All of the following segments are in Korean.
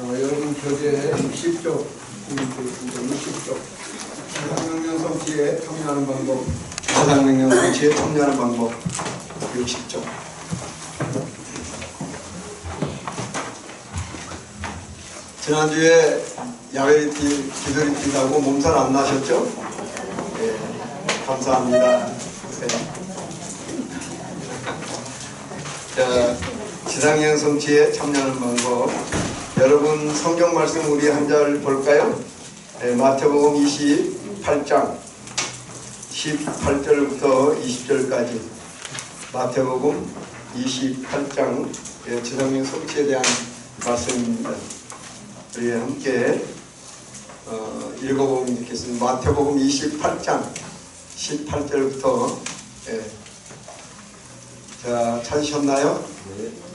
여러분 교재에 60쪽 있습니다. 60쪽. 지상명령 성취에 참여하는 방법. 지상명령 성취에 참여하는 방법. 60쪽. 지난주에 야외 기도리 뛰다고 몸살 안 나셨죠? 네, 감사합니다. 네. 자, 지상명 성취에 참여하는 방법. 여러분 성경 말씀 우리 한 절 볼까요? 네, 마태복음 28장 18절부터 20절까지 마태복음 28장 지상명 성취에 대한 말씀입니다. 우리 함께 읽어보면 좋겠습니다. 마태복음 28장 18절부터 자, 찾으셨나요?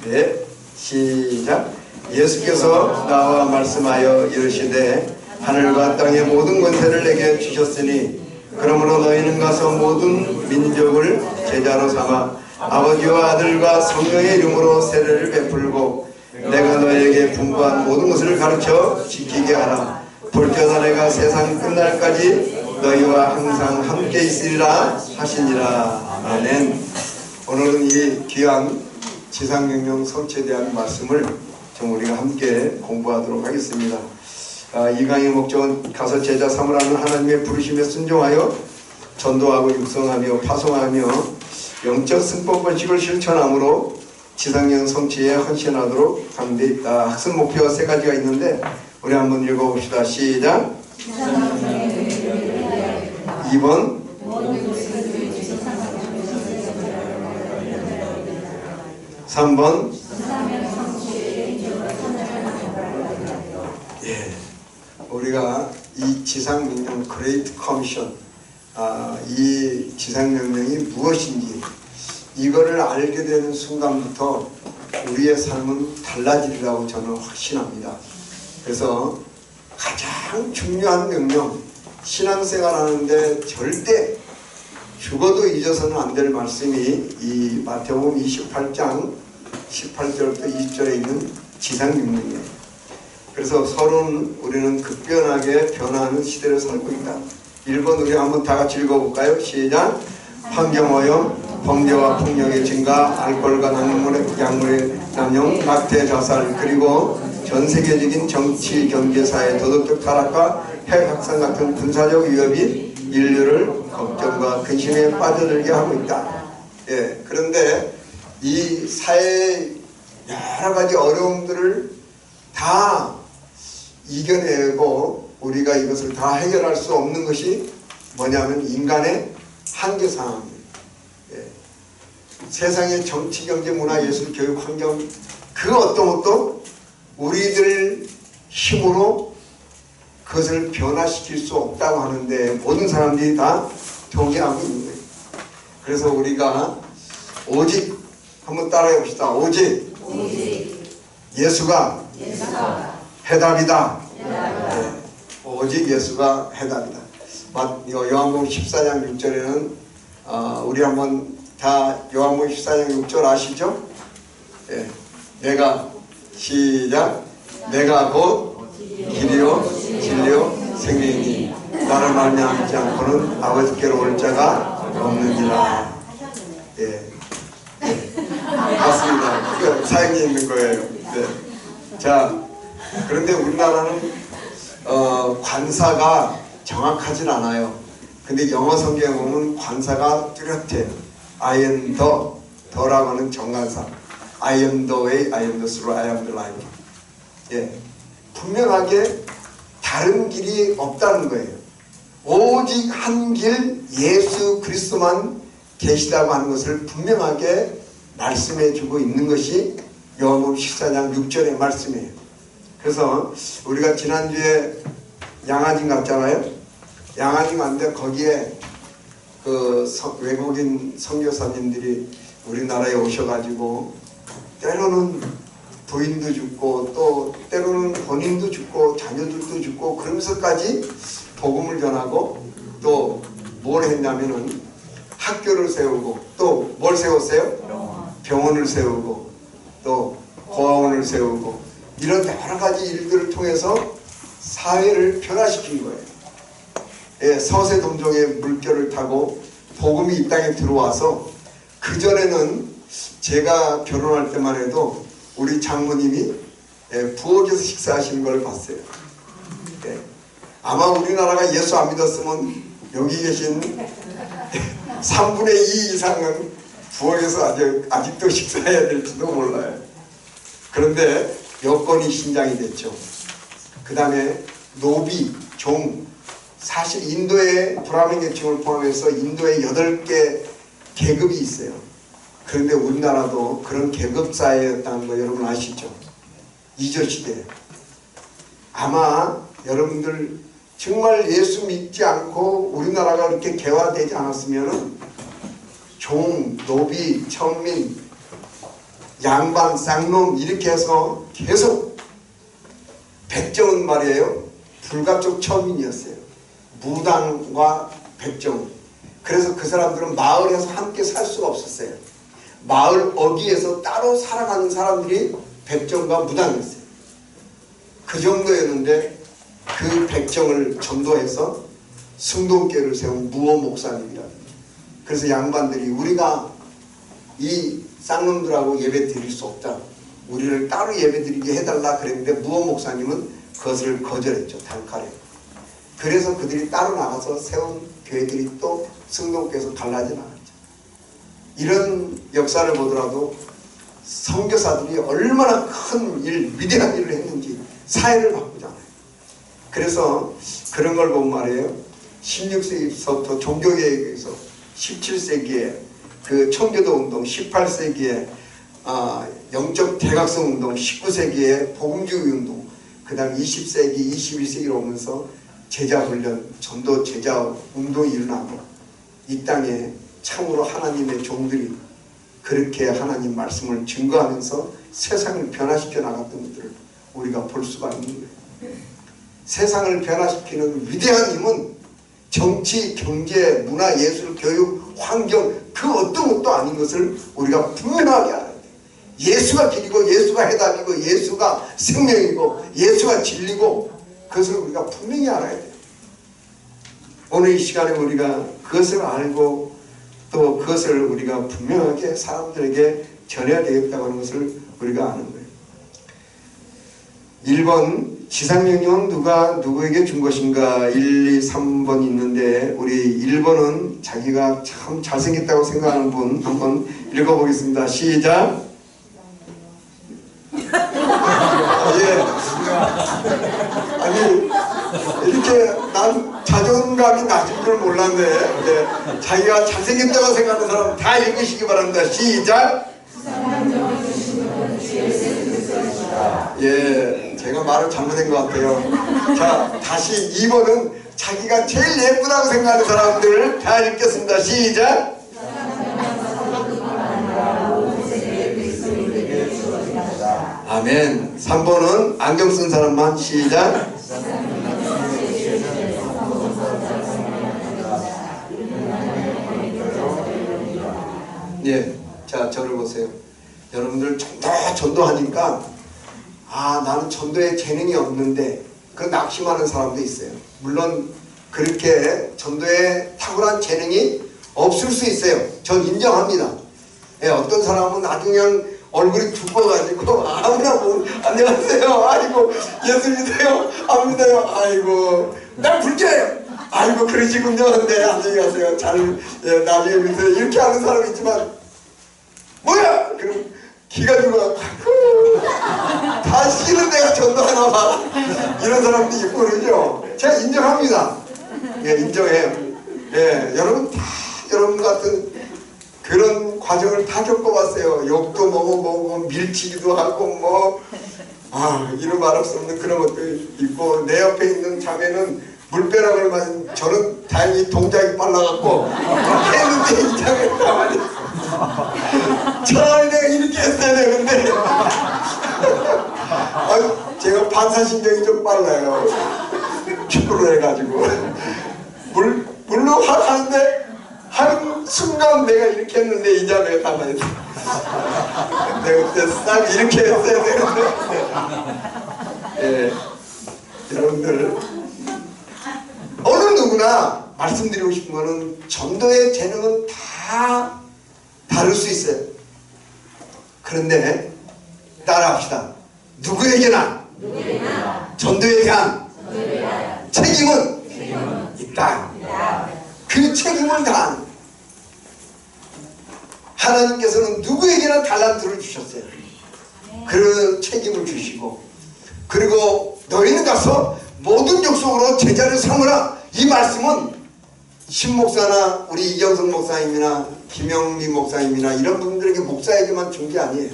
네. 시작. 예수께서 나와 말씀하여 이르시되 하늘과 땅의 모든 권세를 내게 주셨으니 그러므로 너희는 가서 모든 민족을 제자로 삼아 아버지와 아들과 성령의 이름으로 세례를 베풀고 내가 너희에게 분부한 모든 것을 가르쳐 지키게 하라. 볼지어다 내가 세상 끝날까지 너희와 항상 함께 있으리라 하시니라. 아멘. 오늘은 이 귀한 지상명령 성취에 대한 말씀을 좀 우리가 함께 공부하도록 하겠습니다. 이 강의 목적은 가서 제자 삼으라는 하나님의 부르심에 순종하여 전도하고 육성하며 파송하며 영적 승법 원칙을 실천함으로 지상명 성취에 헌신하도록 하는 데 있다. 학습 목표가 세 가지가 있는데 우리 한번 읽어봅시다. 시작. 2번 (3번) 예, 우리가 이 지상명령 그레이트 커미션 이 지상명령이 무엇인지 이거를 알게 되는 순간부터 우리의 삶은 달라지리라고 저는 확신합니다. 그래서 가장 중요한 명령, 신앙생활 하는데 절대 죽어도 잊어서는 안 될 말씀이 이 마태복음 28장 18절부터 20절에 있는 지상명령이에요. 그래서 서로는 우리는 급변하게 변화하는 시대를 살고 있다. 1번 우리 한번 다 같이 읽어볼까요? 시작. 환경오염, 범죄와 폭력의 증가, 알코올과 약물의 남용, 낙태, 자살, 그리고 전 세계적인 정치, 경제, 사회, 도덕적 타락과 핵 확산 같은 군사적 위협이 인류를 걱정과 근심에 빠져들게 하고 있다. 예, 그런데 이 사회의 여러 가지 어려움들을 다 이겨내고 우리가 이것을 다 해결할 수 없는 것이 뭐냐면 인간의 한계 상황입니다. 예. 세상의 정치, 경제, 문화, 예술, 교육, 환경 그 어떤 것도 우리들 힘으로 그것을 변화시킬 수 없다고 하는데 모든 사람들이 다 동의하고 있는 거예요. 그래서 우리가 오직 한번 따라해 봅시다. 오직 예수가 해답이다. 네. 오직 예수가 해답이다. 요한복음 14장 6절에는 우리 한번 다 요한복음 14장 6절 아시죠? 네. 내가 시작. 내가 곧 길이요 진리요 생명이니 나를 말미암지 않고는 아버지께로 올 자가 없느니라. 예. 맞습니다. 그 사역에 있는 거예요. 네. 자, 그런데 우리나라는 관사가 정확하진 않아요. 근데 영어 성경에 보면 관사가 뚜렷해요. I am the라고 하는 정관사. I am the way, I am the through, I am the life. 예. 분명하게 다른 길이 없다는 거예요. 오직 한 길 예수 그리스도만 계시다고 하는 것을 분명하게 말씀해 주고 있는 것이 요한복음 14장 6절의 말씀이에요. 그래서 우리가 지난주에 양아진 갔잖아요. 양아진 갔는데 거기에 외국인 선교사님들이 우리나라에 오셔가지고 때로는 부인도 죽고 또 때로는 본인도 죽고 자녀들도 죽고 그러면서까지 복음을 전하고 또 뭘 했냐면은 학교를 세우고 또 뭘 세웠어요? 병원을 세우고 또 고아원을 세우고 이런 여러 가지 일들을 통해서 사회를 변화시킨 거예요. 예, 서세동정의 물결을 타고 복음이 이 땅에 들어와서 그전에는 제가 결혼할 때만 해도 우리 장모님이 부엌에서 식사하시는 걸 봤어요. 예, 아마 우리나라가 예수 안 믿었으면 여기 계신 3분의 2 이상은 부엌에서 아직도 식사해야 될지도 몰라요. 그런데 여건이 신장이 됐죠. 그 다음에 노비, 종, 사실 인도의 브라민 계층을 포함해서 인도에 8개 계급이 있어요. 그런데 우리나라도 그런 계급 사회였다는 거 여러분 아시죠? 이조시대. 아마 여러분들 정말 예수 믿지 않고 우리나라가 그렇게 개화되지 않았으면 종, 노비, 천민, 양반, 쌍놈 이렇게 해서 계속 백정은 말이에요. 불가촉 천민이었어요. 무당과 백정. 그래서 그 사람들은 마을에서 함께 살 수가 없었어요. 마을 어귀에서 따로 살아가는 사람들이 백정과 무당이었어요. 그 정도였는데 그 백정을 전도해서 승동교를 세운 무호 목사님이라고. 그래서 양반들이 우리가 이 쌍놈들하고 예배 드릴 수 없다. 우리를 따로 예배 드리게 해달라 그랬는데 무호 목사님은 그것을 거절했죠. 단칼에. 그래서 그들이 따로 나가서 세운 교회들이 또 승동교에서 갈라져 나갔죠. 이런 역사를 보더라도 선교사들이 얼마나 큰 일, 위대한 일을 했는지 사회를 바꾸잖아요. 그래서 그런 걸 보면 말이에요. 16세기부터 종교개혁에서 17세기에 그 청교도 운동, 18세기에 영적 대각성 운동, 19세기에 복음주의 운동, 그 다음 20세기, 21세기로 오면서 제자훈련, 전도 제자 운동이 일어나고 이 땅에 참으로 하나님의 종들이 그렇게 하나님 말씀을 증거하면서 세상을 변화시켜 나갔던 것들을 우리가 볼 수가 있는 거예요. 세상을 변화시키는 위대한 힘은 정치, 경제, 문화, 예술, 교육, 환경 그 어떤 것도 아닌 것을 우리가 분명하게 알아야 돼요. 예수가 길이고 예수가 해답이고 예수가 생명이고 예수가 진리고 그것을 우리가 분명히 알아야 돼요. 오늘 이 시간에 우리가 그것을 알고 또 그것을 우리가 분명하게 사람들에게 전해야 되겠다고 하는 것을 우리가 아는 거예요. 1번 지상명령은 누가 누구에게 준 것인가 1, 2, 3번 있는데 우리 1번은 자기가 참 잘생겼다고 생각하는 분 한번 읽어보겠습니다. 시작. 예. 아니 이렇게 난 자존감이 낮은 줄 몰랐네. 네. 자기가 잘생겼다고 생각하는 사람 다 읽으시기 바랍니다. 시작. 예, 제가 말을 잘못한 것 같아요. 자, 다시 2번은 자기가 제일 예쁘다고 생각하는 사람들 다 읽겠습니다. 시작. 아멘. 3번은 안경 쓴 사람만 시작. 예, 자 저를 보세요. 여러분들 전도하니까 나는 전도에 재능이 없는데 그 낙심하는 사람도 있어요. 물론 그렇게 전도에 탁월한 재능이 없을 수 있어요. 전 인정합니다. 예, 어떤 사람은 나중에 얼굴이 두꺼워가지고 아무나 뭐 안녕하세요. 아이고 예수 믿어요. 안 믿어요. 아이고 난 불교예요. 아이고 그러시군요. 네 안녕히 가세요. 예, 나중에 믿어요. 이렇게 하는 사람이 있지만 뭐야? 그럼 기가 죽어. 다 싫은 내가 전도하나 봐. 이런 사람도 있고 그러죠. 제가 인정합니다. 예, 인정해요. 예, 여러분 다 여러분 같은 그런 과정을 다 겪어봤어요. 욕도 먹어보고 밀치기도 하고 뭐 이런 말할 수 없는 그런 것도 있고 내 옆에 있는 자매는 물벼락을 맞은 저는 다행히 동작이 빨라갖고 했는데 이장에 가만히 있어. 차라리 내가 이렇게 했어야 되는데 제가 반사신경이 좀 빨라요. 축구를 해가지고 물로 하는데 하는 순간 내가 이렇게 했는데 이 자리에 가만히 있어. 내가 그때 싹 이렇게 했어야 되는데 예, 여러분들 어느 누구나 말씀드리고 싶은 거는 전도의 재능은 다 다를 수 있어요. 그런데 따라합시다. 누구에게나 전도에 대한 책임은 있다. 그 책임을 다한 하나님께서는 누구에게나 달란트를 주셨어요. 그 책임을 주시고 그리고 너희는 가서 모든 족속으로 제자를 삼으라. 이 말씀은 신목사나 우리 이경성 목사님이나 김영리 목사님이나 이런 분들에게 목사에게만 준 게 아니에요.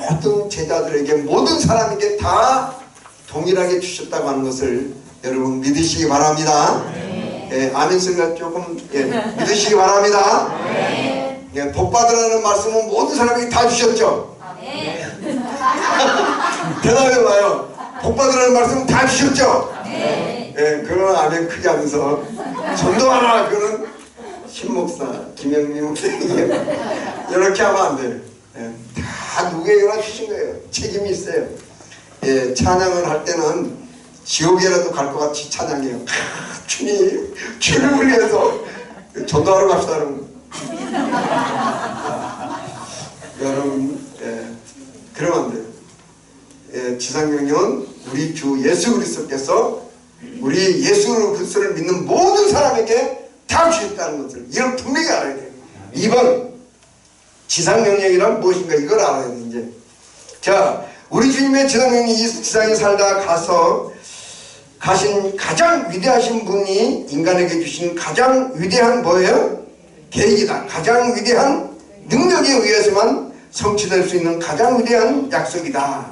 모든 제자들에게 모든 사람에게 다 동일하게 주셨다고 하는 것을 여러분 믿으시기 바랍니다. 예, 아멘 소리가 조금 믿으시기 바랍니다. 예, 복 받으라는 말씀은 모든 사람에게 다 주셨죠? 대답해봐요. 복 받으라는 말씀은 다 주셨죠? 예, 그런 아멘 크게 하면서 전도하라. 그는 신목사, 김영미 목사님 이렇게 하면 안 돼요. 예, 다 누구에게나 주신 거예요. 책임이 있어요. 예, 찬양을 할 때는 지옥에라도 갈 것 같이 찬양해요. 주님, 주를 위해서 전도하러 갑시다. 여러분, 그러면 안 돼요. 예, 지상명령은 우리 주 예수 그리스도께서 우리 예수 그리스도를 믿는 모든 사람에게 다 주셨다는 것을 이걸 분명히 알아야 돼요. 2번 지상명령이란 무엇인가 이걸 알아야 돼요. 이제 자, 우리 주님의 지상명령이 이 지상에 살다 가신 가장 위대하신 분이 인간에게 주신 가장 위대한 뭐예요? 계획이다. 가장 위대한 능력에 의해서만 성취될 수 있는 가장 위대한 약속이다.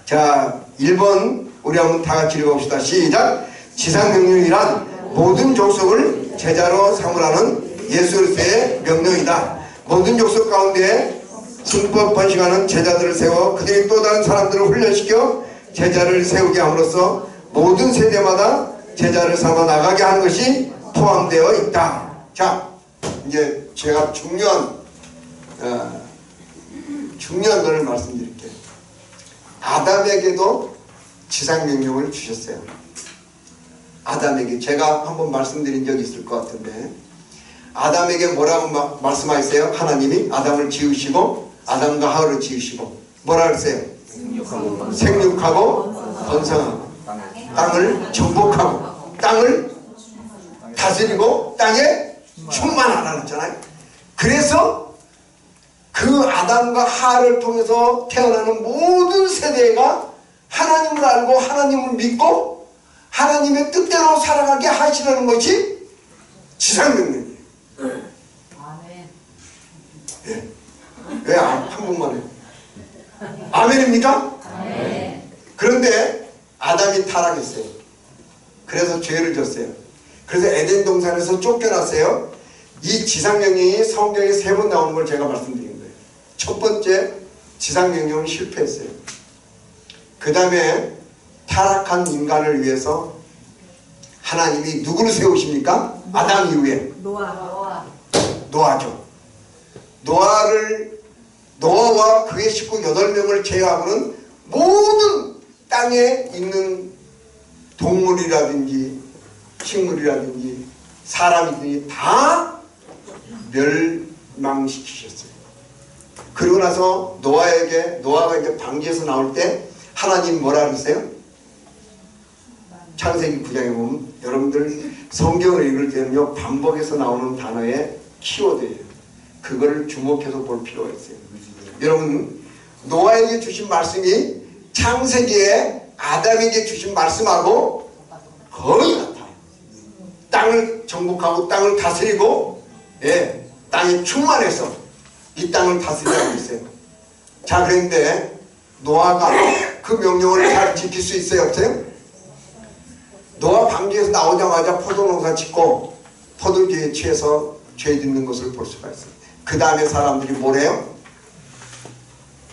자, 1번 우리 한번 다 같이 읽어봅시다. 시작. 지상명령이란 모든 족속을 제자로 삼으라는 예수 그리스도의 명령이다. 모든 족속 가운데 승법 번식하는 제자들을 세워 그들이 또 다른 사람들을 훈련시켜 제자를 세우게 함으로써 모든 세대마다 제자를 삼아 나가게 하는 것이 포함되어 있다. 자, 이제 제가 중요한 것을 말씀드릴게요. 아담에게도 지상명령을 주셨어요. 아담에게 제가 한번 말씀드린 적이 있을 것 같은데 아담에게 뭐라고 말씀하셨어요? 하나님이 아담을 지으시고 아담과 하와를 지으시고 뭐라 그랬어요? 생육하고 번성하고 땅을 정복하고 땅을 다스리고 땅에 충만하라 그랬잖아요. 그래서 그 아담과 하와를 통해서 태어나는 모든 세대가 하나님을 알고 하나님을 믿고 하나님의 뜻대로 살아가게 하시라는 것이 지상명령이에요. 예. 왜 한 분만 해요? 아멘입니까? 그런데 아담이 타락했어요. 그래서 죄를 졌어요. 그래서 에덴 동산에서 쫓겨났어요. 이 지상명령이 성경에 3번 나오는 걸 제가 말씀드린 거예요. 첫 번째 지상명령은 실패했어요. 그 다음에 타락한 인간을 위해서 하나님이 누구를 세우십니까? 아담 이후에 노아죠. 노아와 그의 식구 8명을 제외하고는 모든 땅에 있는 동물이라든지 식물이라든지 사람이든지 다 멸망시키셨어요. 그리고 나서 노아가 이제 방주에서 나올 때 하나님 뭐라 그랬어요? 창세기 9장에 보면 여러분들 성경을 읽을 때는요 반복해서 나오는 단어의 키워드예요. 그걸 주목해서 볼 필요가 있어요. 여러분 노아에게 주신 말씀이 창세기에 아담에게 주신 말씀하고 거의 같아요. 땅을 정복하고 땅을 다스리고 땅이 충만해서 이 땅을 다스리라고 했어요. 자, 그런데 노아가 그 명령을 잘 지킬 수 있어요? 없어요? 노아 방주에서 나오자마자 포도농사 짓고 포도주에 취해서 죄 짓는 것을 볼 수가 있어요. 그 다음에 사람들이 뭐래요?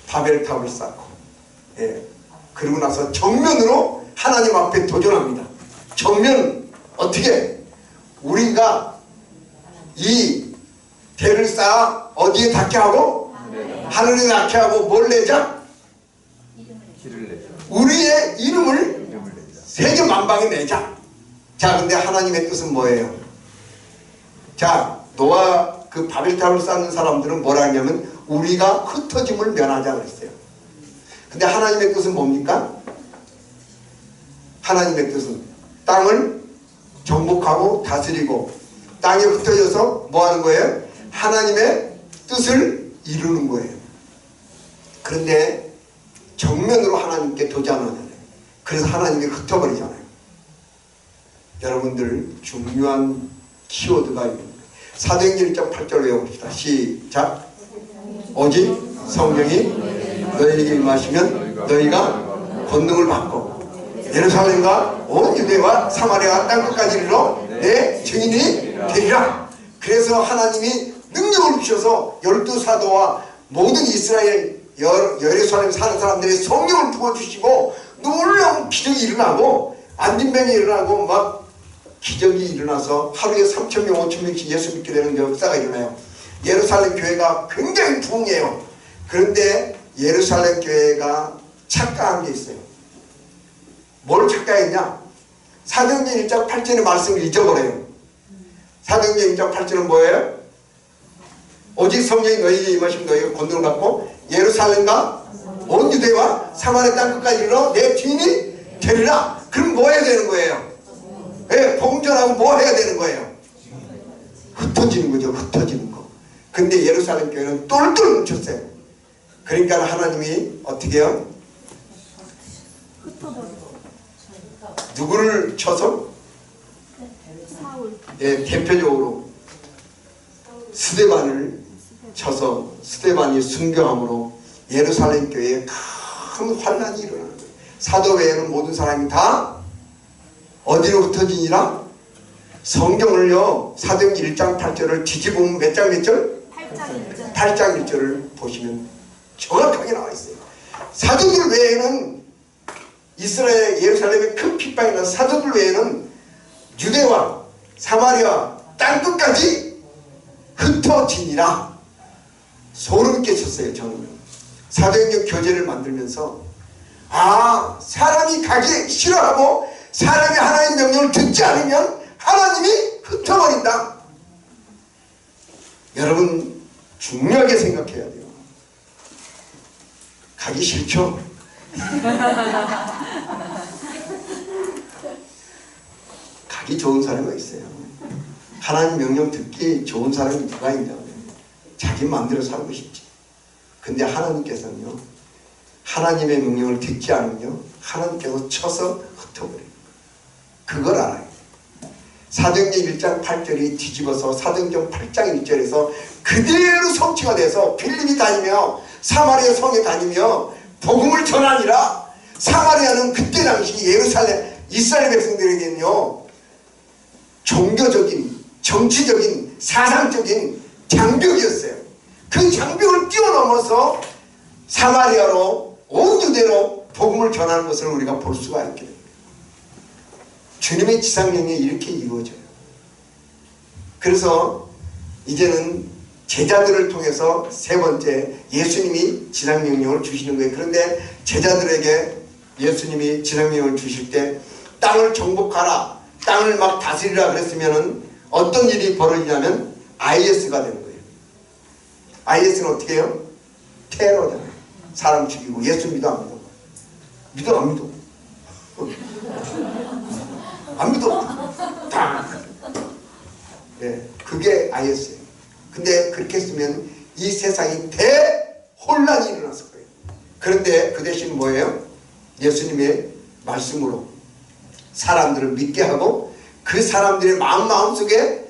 바벨탑을 쌓고, 예. 그러고 나서 정면으로 하나님 앞에 도전합니다. 정면 어떻게? 우리가 이 대를 쌓아 어디에 닿게 하고? 하늘에 닿게 하고 뭘 내자? 우리의 이름을 세계 만방에 내자. 자, 근데 하나님의 뜻은 뭐예요? 자, 노아 그 바벨탑을 쌓는 사람들은 뭐라 하냐면 우리가 흩어짐을 면하자 그랬어요. 근데 하나님의 뜻은 뭡니까? 하나님의 뜻은 땅을 정복하고 다스리고 땅에 흩어져서 뭐 하는 거예요? 하나님의 뜻을 이루는 거예요. 그런데 정면으로 하나님께 도전하잖아요. 그래서 하나님이 흩어버리잖아요. 여러분들 중요한 키워드가 있습니다. 사도행전 1장 8절 외워봅시다. 시작. 오직 성령이 너희에게 임하시면 너희가 권능을 받고 예루살렘과 온 유대와 사마리아 땅끝까지 이르러 내 증인이 되리라. 그래서 하나님이 능력을 주셔서 12사도와 모든 이스라엘 예루살렘 사는 사람들의 성령을 부어주시고 놀라운 기적이 일어나고 안진병이 일어나고 막 기적이 일어나서 하루에 3,000명 5,000명씩 예수 믿게 되는 역사가 일어나요. 예루살렘 교회가 굉장히 부흥해요. 그런데 예루살렘 교회가 착각한 게 있어요. 뭘 착각했냐? 사도행전 1장 8절의 말씀을 잊어버려요. 사도행전 1장 8절은 뭐예요? 오직 성령이 너희에게 임하시면 너희가 권능을 받고 예루살렘과 온 유대와 사마리아 땅끝까지 이르러 내 증인이 되리라. 그럼 뭐 해야 되는 거예요? 예, 복음 전하고 뭐 해야 되는 거예요? 흩어지는 거죠. 흩어지는 거. 근데 예루살렘 교회는 똘똘 뭉쳤어요. 그러니까 하나님이 어떻게 해요? 누구를 쳐서? 예, 대표적으로 스데반을 쳐서 스데반이 순교함으로 예루살렘 교회에 큰 환란이 일어나는 거예요. 사도 외에는 모든 사람이 다 어디로 흩어지니라? 성경을요, 사도행전 1장 8절을 뒤집으면 몇 장 몇 절? 8장 1절을 보시면 정확하게 나와 있어요. 사도들 외에는 이스라엘 예루살렘에 큰 핍박이 난 사도들 외에는 유대와 사마리아 땅끝까지 흩어지니라. 소름 끼쳤어요. 저는 사도행전 교재를 만들면서 사람이 가기 싫어하고 사람이 하나님의 명령을 듣지 않으면 하나님이 흩어버린다. 여러분 중요하게 생각해야 돼요. 가기 싫죠? 가기 좋은 사람이 있어요. 하나님 명령 듣기 좋은 사람이 누가 있냐고. 자기 마음대로 살고 싶지. 근데 하나님께서는요, 하나님의 명령을 듣지 않으면요, 하나님께서 쳐서 흩어버려요. 그걸 알아요. 사도행전 1장 8절이 뒤집어서 사도행전 8장 1절에서 그대로 성취가 돼서 빌립이 다니며 사마리아 성에 다니며 복음을 전하니라. 사마리아는 그때 당시 예루살렘 이스라엘 백성들에게는요, 종교적인 정치적인 사상적인 장벽이었어요. 그 장벽을 뛰어넘어서 사마리아로 온 유대로 복음을 전하는 것을 우리가 볼 수가 있게 됩니다. 주님의 지상명령이 이렇게 이루어져요. 그래서 이제는 제자들을 통해서 세 번째 예수님이 지상명령을 주시는 거예요. 그런데 제자들에게 예수님이 지상명령을 주실 때 땅을 정복하라, 땅을 막 다스리라 그랬으면은 어떤 일이 벌어지냐면 IS가 되는 거예요. IS는 어떻게 해요? 테러잖아요. 사람 죽이고. 예수 믿어 안 믿어? 믿어 안 믿어? 안 믿어. 다. 네, 그게 IS예요. 근데 그렇게 했으면 이 세상이 대혼란이 일어났을 거예요. 그런데 그 대신 뭐예요? 예수님의 말씀으로 사람들을 믿게 하고 그 사람들의 마음속에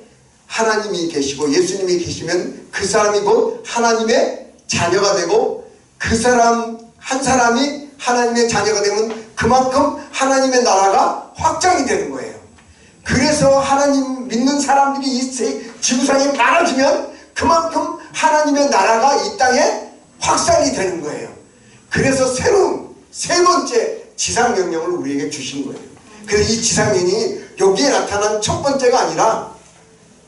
하나님이 계시고 예수님이 계시면 그 사람이 곧 하나님의 자녀가 되고 그 사람 한 사람이 하나님의 자녀가 되면 그만큼 하나님의 나라가 확장이 되는 거예요. 그래서 하나님 믿는 사람들이 이 지구상에 많아지면 그만큼 하나님의 나라가 이 땅에 확산이 되는 거예요. 그래서 새로운 세 번째 지상명령을 우리에게 주신 거예요. 그래서 이 지상명령이 여기에 나타난 첫 번째가 아니라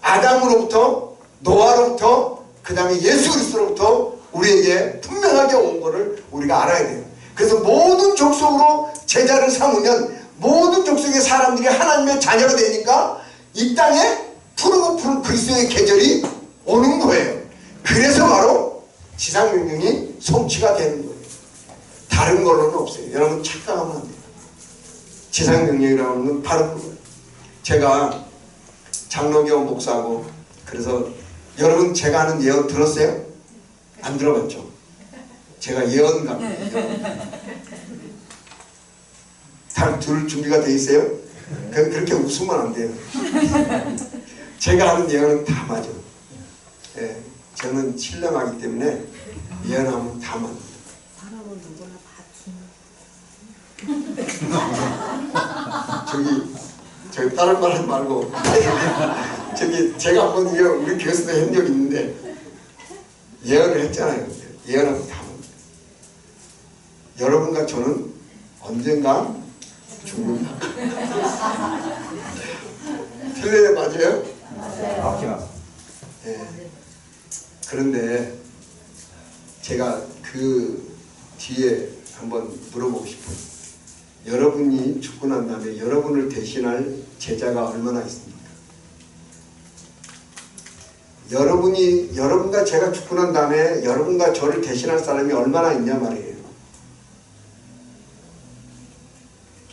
아담으로부터 노아로부터 그 다음에 예수 그리스도로부터 우리에게 분명하게 온 것을 우리가 알아야 돼요. 그래서 모든 족속으로 제자를 삼으면 모든 족속의 사람들이 하나님의 자녀가 되니까 이 땅에 푸르고 푸른 그리스도의 계절이 오는 거예요. 그래서 바로 지상명령이 성취가 되는 거예요. 다른 걸로는 없어요. 여러분 착각하면 안 돼요. 지상명령이라고 하는 건 바로 그거예요. 제가 장로교 목사고, 그래서 여러분 제가 하는 예언 들었어요? 안 들어봤죠? 제가 예언가입니다. 다 들을 준비가 돼 있어요? 그렇게 웃으면 안 돼요. 제가 하는 예언은 다 맞아. 예, 저는 신령하기 때문에 예언하면 다 맞아. 사람은 누구나 저기 다른 말 하지 말고 저기 제가 한번 우리 교회에서도 한 적이 있는데 예언을 했잖아요. 예언하면 다 맞아. 여러분과 저는 언젠가 죽는다. 틀려요? 맞아요? 맞아요. 예. 그런데 제가 그 뒤에 한번 물어보고 싶어요. 여러분이 죽고 난 다음에 여러분을 대신할 제자가 얼마나 있습니까? 여러분과 제가 죽고 난 다음에 여러분과 저를 대신할 사람이 얼마나 있냐 말이에요.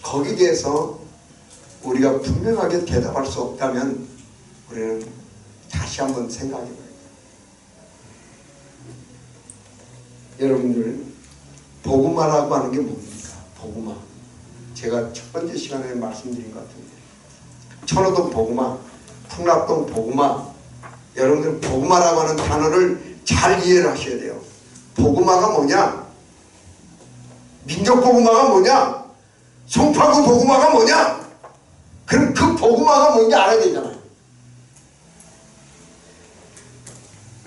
거기에 대해서 우리가 분명하게 대답할 수 없다면 우리는 다시 한번 생각해 봐야 돼요. 여러분들, 복음화라고 하는 게 뭡니까? 복음화. 제가 첫 번째 시간에 말씀드린 것 같은데, 천호동 복음화, 풍락동 복음화. 여러분들 복음화라고 하는 단어를 잘 이해를 하셔야 돼요. 복음화가 뭐냐? 민족 복음화가 뭐냐? 송파구 복음화가 뭐냐? 그럼 그 복음화가 뭔지 알아야 되잖아요.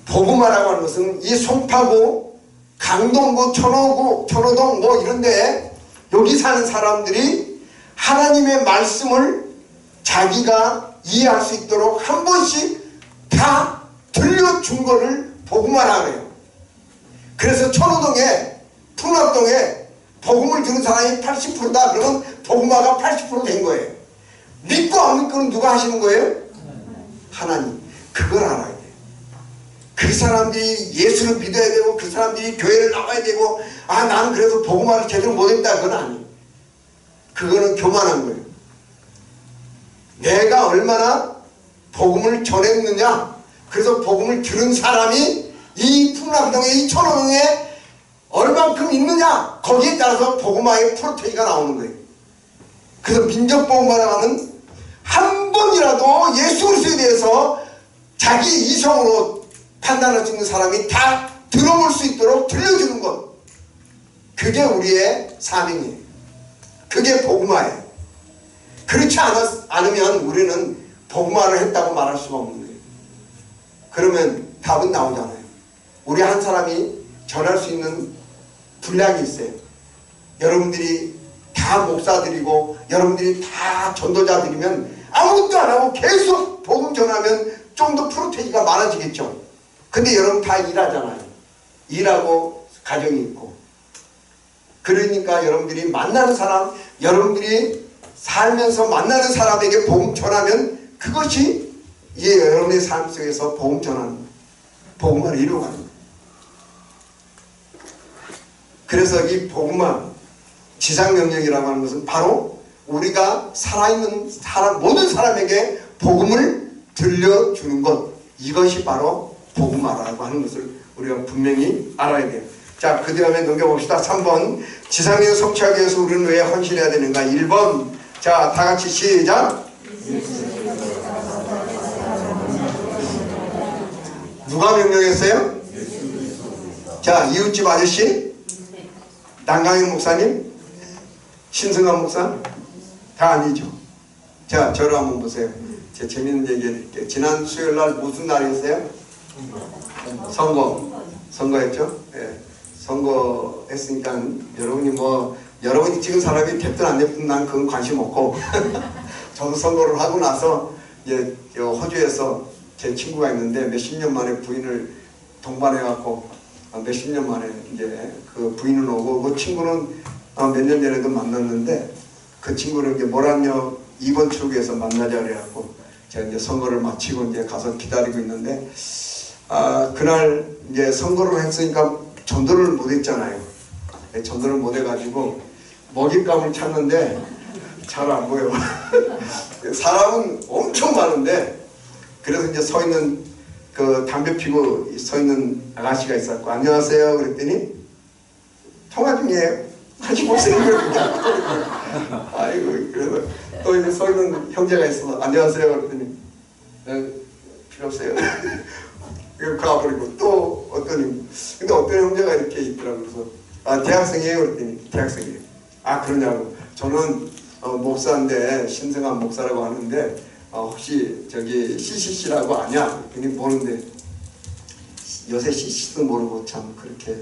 복음화라고 하는 것은 이 송파구, 강동구, 천호동 뭐 이런데 여기 사는 사람들이 하나님의 말씀을 자기가 이해할 수 있도록 한 번씩 다 들려준 거를 복음화라고 해요. 그래서 천호동에, 풍락동에 복음을 들은 사람이 80%다 그러면 복음화가 80% 된 거예요. 믿고 안 믿고는 누가 하시는 거예요? 하나님. 그걸 알아야 돼요. 그 사람들이 예수를 믿어야 되고 그 사람들이 교회를 나와야 되고 나는 그래서 복음화를 제대로 못했다 그건 아니에요. 그거는 교만한 거예요. 내가 얼마나 복음을 전했느냐, 그래서 복음을 들은 사람이 이 풍락동에 이 천호동에 얼만큼 있느냐, 거기에 따라서 복음화의 프로테이가 나오는 거예요. 그래서 민족복음화라고 하면 한 번이라도 예수 그리스도에 대해서 자기 이성으로 판단할 수 있는 사람이 다 들어볼 수 있도록 들려주는 것, 그게 우리의 사명이에요. 그게 복음화예요. 그렇지 않으면 우리는 복음화를 했다고 말할 수가 없는 거예요. 그러면 답은 나오잖아요. 우리 한 사람이 전할 수 있는 분량이 있어요. 여러분들이 다 목사들이고 여러분들이 다 전도자들이면 아무것도 안 하고 계속 복음 전하면 좀 더 프로테이가 많아지겠죠. 근데 여러분 다 일하잖아요. 일하고 가정이 있고. 그러니까 여러분들이 만나는 사람, 여러분들이 살면서 만나는 사람에게 복음 전하면 그것이 여러분의 삶 속에서 복음 전하는 거예요. 복음을 이루어가는 거예요. 그래서 이 복음화, 지상명령이라고 하는 것은 바로 우리가 살아있는 모든 사람에게 복음을 들려주는 것, 이것이 바로 복음화라고 하는 것을 우리가 분명히 알아야 돼요. 자, 그 다음에 넘겨봅시다. 3번, 지상명령 성취하기 위해서 우리는 왜 헌신해야 되는가? 1번, 자, 다 같이 시작. 누가 명령했어요? 자, 이웃집 아저씨? 남강현 목사님? 신승환 목사? 다 아니죠. 자, 저를 한번 보세요. 제 재밌는 얘기 해드릴게요. 지난 수요일 날 무슨 날이었어요? 선거했죠? 예. 선거했으니까 여러분이 찍은 사람이 됐든 안 됐든 난 그건 관심 없고 저도 선거를 하고 나서 이제 호주에서 제 친구가 있는데 몇십 년 만에 부인을 동반해갖고 몇십 년 만에 이제 그 부인을 오고 그 친구는 몇 년 전에도 만났는데 그 친구는 이제 모란역 2번 출구에서 만나자 그래갖고 제가 이제 선거를 마치고 이제 가서 기다리고 있는데 그날 이제 선거를 했으니까 전도를 못 했잖아요. 전도를 못 해가지고 먹잇감을 찾는데 잘 안 보여. 사람은 엄청 많은데 그래서 이제 서 있는 그 담배 피고 서 있는 아가씨가 있었고 안녕하세요 그랬더니 통화 중이에요. 같이 보세요. 아이고 그래서 또 이제 서 있는 형제가 있어서 안녕하세요 그랬더니 필요 없어요. 가버리고 또 어떤 근데 어떤 형제가 이렇게 있더라고요. 그래서 대학생이에요 그랬더니 대학생이에요. 그러냐고. 저는 목사인데 신성한 목사라고 하는데 혹시 저기 CCC라고 아냐? 그랬더니 모르는데 요새 CC도 모르고 참 그렇게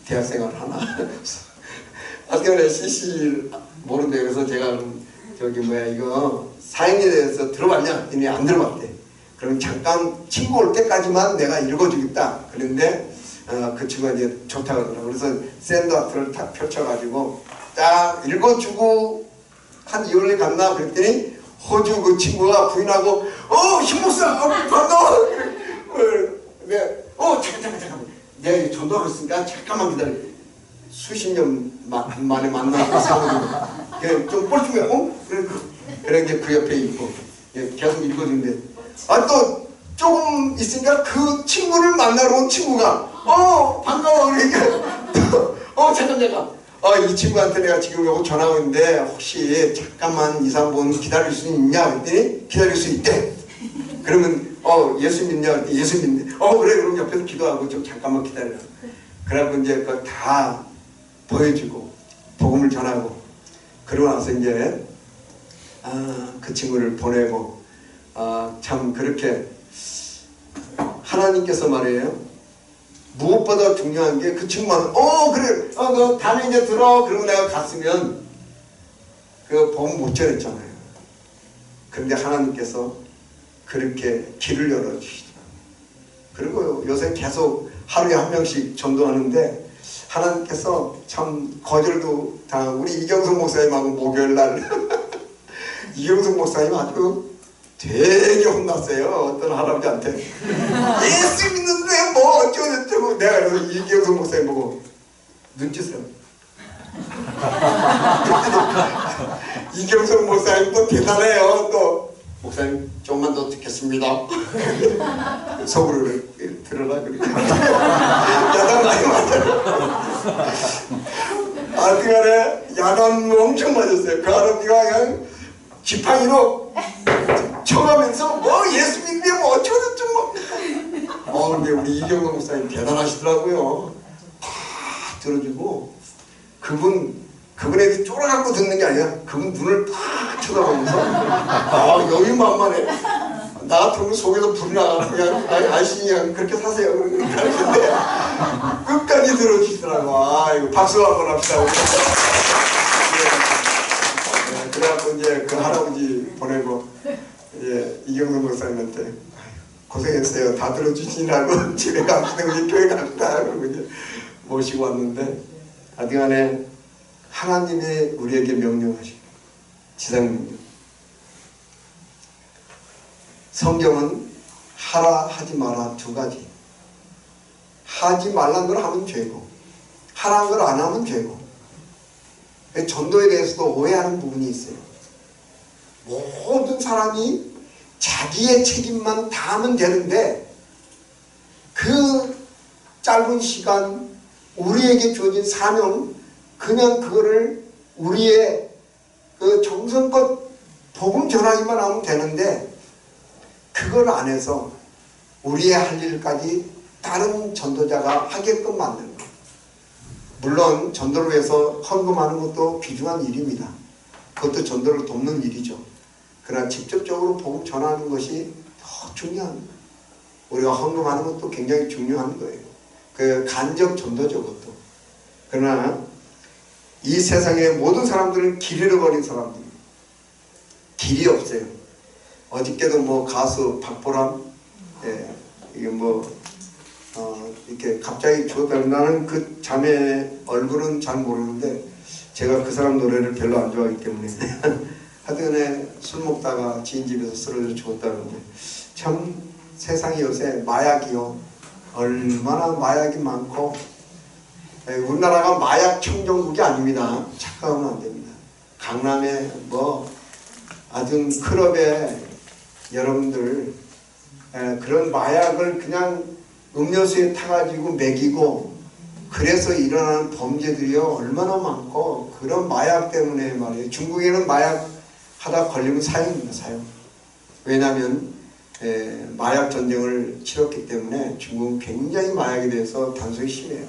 대학생활을 하나? 학교에 CC 모르는데 그래서 제가 저기 이거 사행에 대해서 들어봤냐? 그랬더니 안 들어봤대. 그럼 잠깐 친구 올 때까지만 내가 읽어주겠다. 그런데 그 친구가 이제 좋다고 하더라고요. 그래서 샌드아트를 딱 펼쳐가지고 딱 읽어주고 한 2월에 갔나 그랬더니 호주 그 친구가 부인하고 신목사 반가워. 잠깐 내가 전도하고 있으니까 잠깐만 기다려. 수십 년 만에 만나서 사는 좀 뻘쭘해. 그래 이제 그 옆에 있고 계속 읽어주는데 또 조금 있으니까 그 친구를 만나러 온 친구가 반가워 그러니까 잠깐 이 친구한테 내가 지금 요거 전화하고 있는데 혹시 잠깐만 2, 3분 기다릴 수 있냐 그랬더니 기다릴 수 있대. 그러면 예수 믿냐 그랬더니 예수 믿네. 그래 그럼 옆에서 기도하고 좀 잠깐만 기다려. 그래갖고 이제 그거 다 보여주고 복음을 전하고 그러고 나서 이제 그 친구를 보내고 참 그렇게 하나님께서 말이에요. 무엇보다 중요한 게 그 친구만 그래 너 다음에 이제 들어 그러고 내가 갔으면 그 복음 못 전했잖아요. 그런데 하나님께서 그렇게 길을 열어주시더라고요. 그리고 요새 계속 하루에 한 명씩 전도하는데 하나님께서 참 거절도 당하고 우리 이경석 목사님하고 목요일날 이경석 목사님 아주 되게 혼났어요. 어떤 할아버지한테 예수 믿는데 뭐 어쩌고저쩌고 내가 그래서 이경석 목사님 보고 눈짓을 이경석 목사님 또 대단해요. 또 목사님 조금만 더 듣겠습니다. 속으로 들으라 그래. 야단 많이 맞아요. 하여튼간에 야단 엄청 맞았어요. 그 할아버지가 그냥 지팡이로 쳐가면서 예수 믿는데 뭐 어쩌고저쩌고 근데 우리 이경석 목사님 대단하시더라고요. 다 들어주고 그분에게 쫄아갖고 듣는 게 아니라 그분 눈을 딱 쳐다보면서 여유만만해. 나 같으면 속에서 불이 나가는 그냥 아저씨 그냥 그렇게 사세요 그러는데 끝까지 들어주시더라고. 이거 박수 한번 합시다. 그래갖고 이제 그 할아버지 보내고 이경석 목사님한테 고생했어요. 다 들어주시라고 집에 갑시다. 우리 교회 갑시다. 그러고 이제 모시고 왔는데 하여튼간에 하나님의 우리에게 명령하시고 지상명령. 성경은 하라 하지 마라 두 가지. 하지 말란 걸 하면 죄고 하라는 걸 안 하면 죄고. 전도에 대해서도 오해하는 부분이 있어요. 모든 사람이 자기의 책임만 다하면 되는데 그 짧은 시간 우리에게 주어진 사명 그냥 그거를 우리의 그 정성껏 복음 전하기만 하면 되는데 그걸 안 해서 우리의 할 일까지 다른 전도자가 하게끔 만드는 거예요. 물론 전도를 위해서 헌금하는 것도 귀중한 일입니다. 그것도 전도를 돕는 일이죠. 그러나 직접적으로 복음 전하는 것이 더 중요한 거예요. 우리가 헌금하는 것도 굉장히 중요한 거예요. 그 간접 전도죠, 그것도. 그러나 이 세상의 모든 사람들은 길 잃어버린 사람들이에요. 길이 없어요. 어저께도 뭐 가수 박보람, 이게 이렇게 갑자기 죽었다는, 나는 그 자매의 얼굴은 잘 모르는데 제가 그 사람 노래를 별로 안 좋아하기 때문에 하여튼에 술 먹다가 지인 집에서 쓰러져 죽었다는데, 참 세상이 요새 마약이요, 얼마나 마약이 많고, 우리나라가 마약 청정국이 아닙니다. 착각하면 안 됩니다. 강남에 아주 클럽에 여러분들 그런 마약을 그냥 음료수에 타가지고 먹이고, 그래서 일어나는 범죄들이요 얼마나 많고, 그런 마약 때문에 말이에요. 중국에는 마약 하다 걸리면 사형입니다. 사형. 왜냐하면 마약 전쟁을 치렀기 때문에 중국은 굉장히 마약에 대해서 단속이 심해요.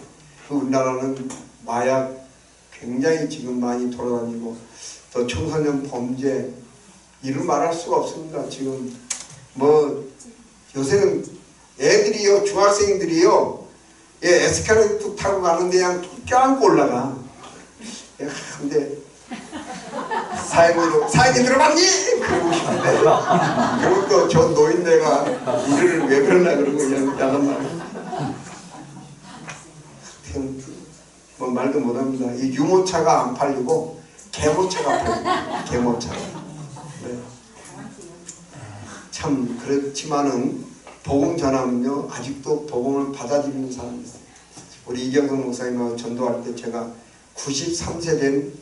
우리나라는 마약 굉장히 지금 많이 돌아다니고, 또 청소년 범죄 이를 말할 수가 없습니다. 지금 요새는 애들이요, 중학생들이요, 에스컬레이터 타고 가는데 그냥 껴안고 올라가. 근데 사연이 들어봤니? 그러고 싶은데, 그리고 또 저 노인네가 일을 왜 그러나 그러고 그냥 야단 말이야. 말도 못합니다. 이 유모차가 안 팔리고 개모차가 팔립니다. 개모차. 네. 참 그렇지만은 복음 전하면요 아직도 복음을 받아들이는 사람이 있어요. 우리 이경성 목사님하고 전도할 때 제가 93세 된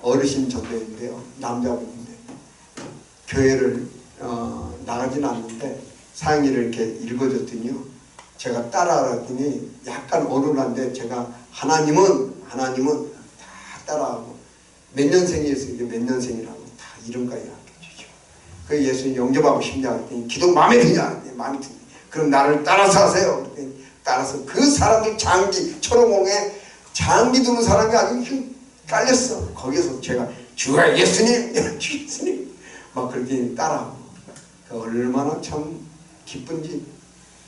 어르신 전도인데요, 남자분인데 교회를 나가진 않는데 사형리를 이렇게 읽어줬더니요, 제가 따라하더니 약간 어눌한데 제가 하나님은 다 따라하고, 몇 년생이었어요. 이게 몇 년생이라고 다 이름까지 알려주죠. 그 예수님 영접하고 싶냐 그랬더니 기도 마음에 드냐? 마음에 드냐? 그럼 나를 따라서 하세요. 그랬더니 따라서 그 사람들 장기 초롱공에 장기 두는 사람이 아주 깔렸어. 거기서 제가 주가 예수님 막 그렇게 따라하고, 얼마나 참 기쁜지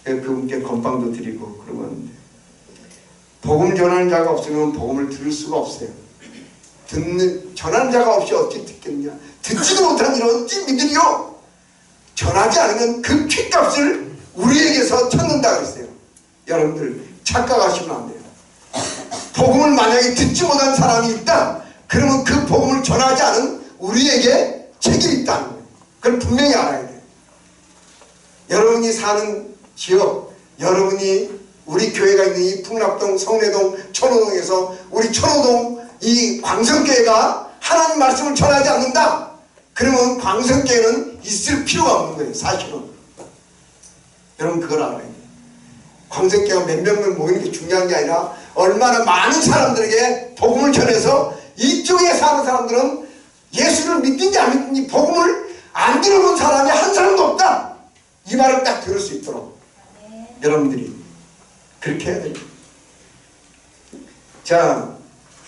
그분께 건빵도 드리고 그러면, 복음 전하는 자가 없으면 복음을 들을 수가 없어요. 전하는 자가 없이 어찌 듣겠느냐? 듣지도 못한 이를 어찌 믿으리요? 전하지 않으면 그 핏값을 우리에게서 찾는다 그랬어요. 여러분들 착각하시면 안 돼요. 복음을 만약에 듣지 못한 사람이 있다, 그러면 그 복음을 전하지 않은 우리에게 책임이 있다는 거예요. 그걸 분명히 알아야 돼요. 여러분이 사는 지역, 여러분이 우리 교회가 있는 이 풍납동, 성내동, 천호동에서 우리 천호동 이 광성교회가 하나님 말씀을 전하지 않는다, 그러면 광성교회는 있을 필요가 없는 거예요. 사실은 여러분 그걸 알아야 돼요. 광성교회가 몇 명 모이는 게 중요한 게 아니라 얼마나 많은 사람들에게 복음을 전해서 이쪽에 사는 사람들은 예수를 믿든지 안 믿든지 복음을 안 들어본 사람이 한 사람도 없다, 이 말을 딱 들을 수 있도록 여러분들이 그렇게 해야 됩니다. 자,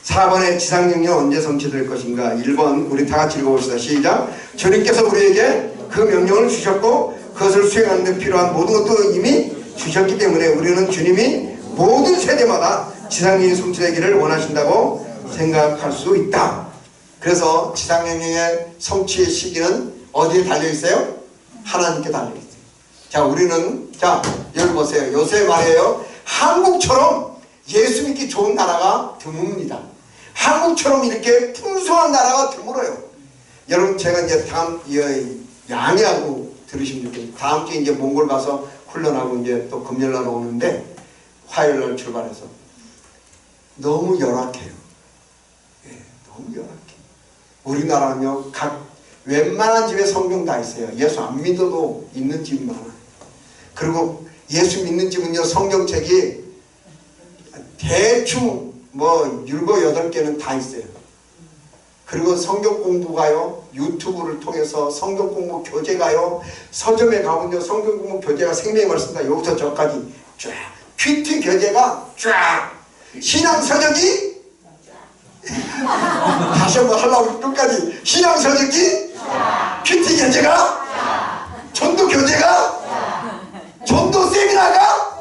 4번의 지상명령 언제 성취될 것인가? 1번 우리 다 같이 읽어봅시다. 시작. 주님께서 우리에게 그 명령을 주셨고 그것을 수행하는 데 필요한 모든 것도 이미 주셨기 때문에 우리는 주님이 모든 세대마다 지상명령이 성취되기를 원하신다고 생각할 수 있다. 그래서 지상명령의 성취의 시기는 어디에 달려있어요? 하나님께 달려있어요. 자, 우리는 여기 보세요. 요새 말이에요, 한국처럼 예수 믿기 좋은 나라가 드뭅니다. 한국처럼 이렇게 풍성한 나라가 드물어요. 여러분 제가 이제 다음 양해하고 들으시면 좋겠어요. 다음 주에 이제 몽골 가서 훈련하고 이제 또 금요일날 오는데, 화요일날 출발해서 너무 열악해요. 너무 열악해요. 우리나라는요 웬만한 집에 성경 다 있어요. 예수 안 믿어도 있는 집이 많아요. 그리고 예수 믿는 집은요 성경책이 대충 7, 8개는 다 있어요. 그리고 성경 공부가요 유튜브를 통해서 성경 공부 교재가요, 서점에 가면요 성경 공부 교재가 생명의 말씀다 여기서 저까지 쫙, 큐티 교재가 쫙, 신앙서적이 다시 한번 하려고 끝까지 신앙서적이 쫙, 큐티 교제가? 전도 교제가? 전도 세미나가?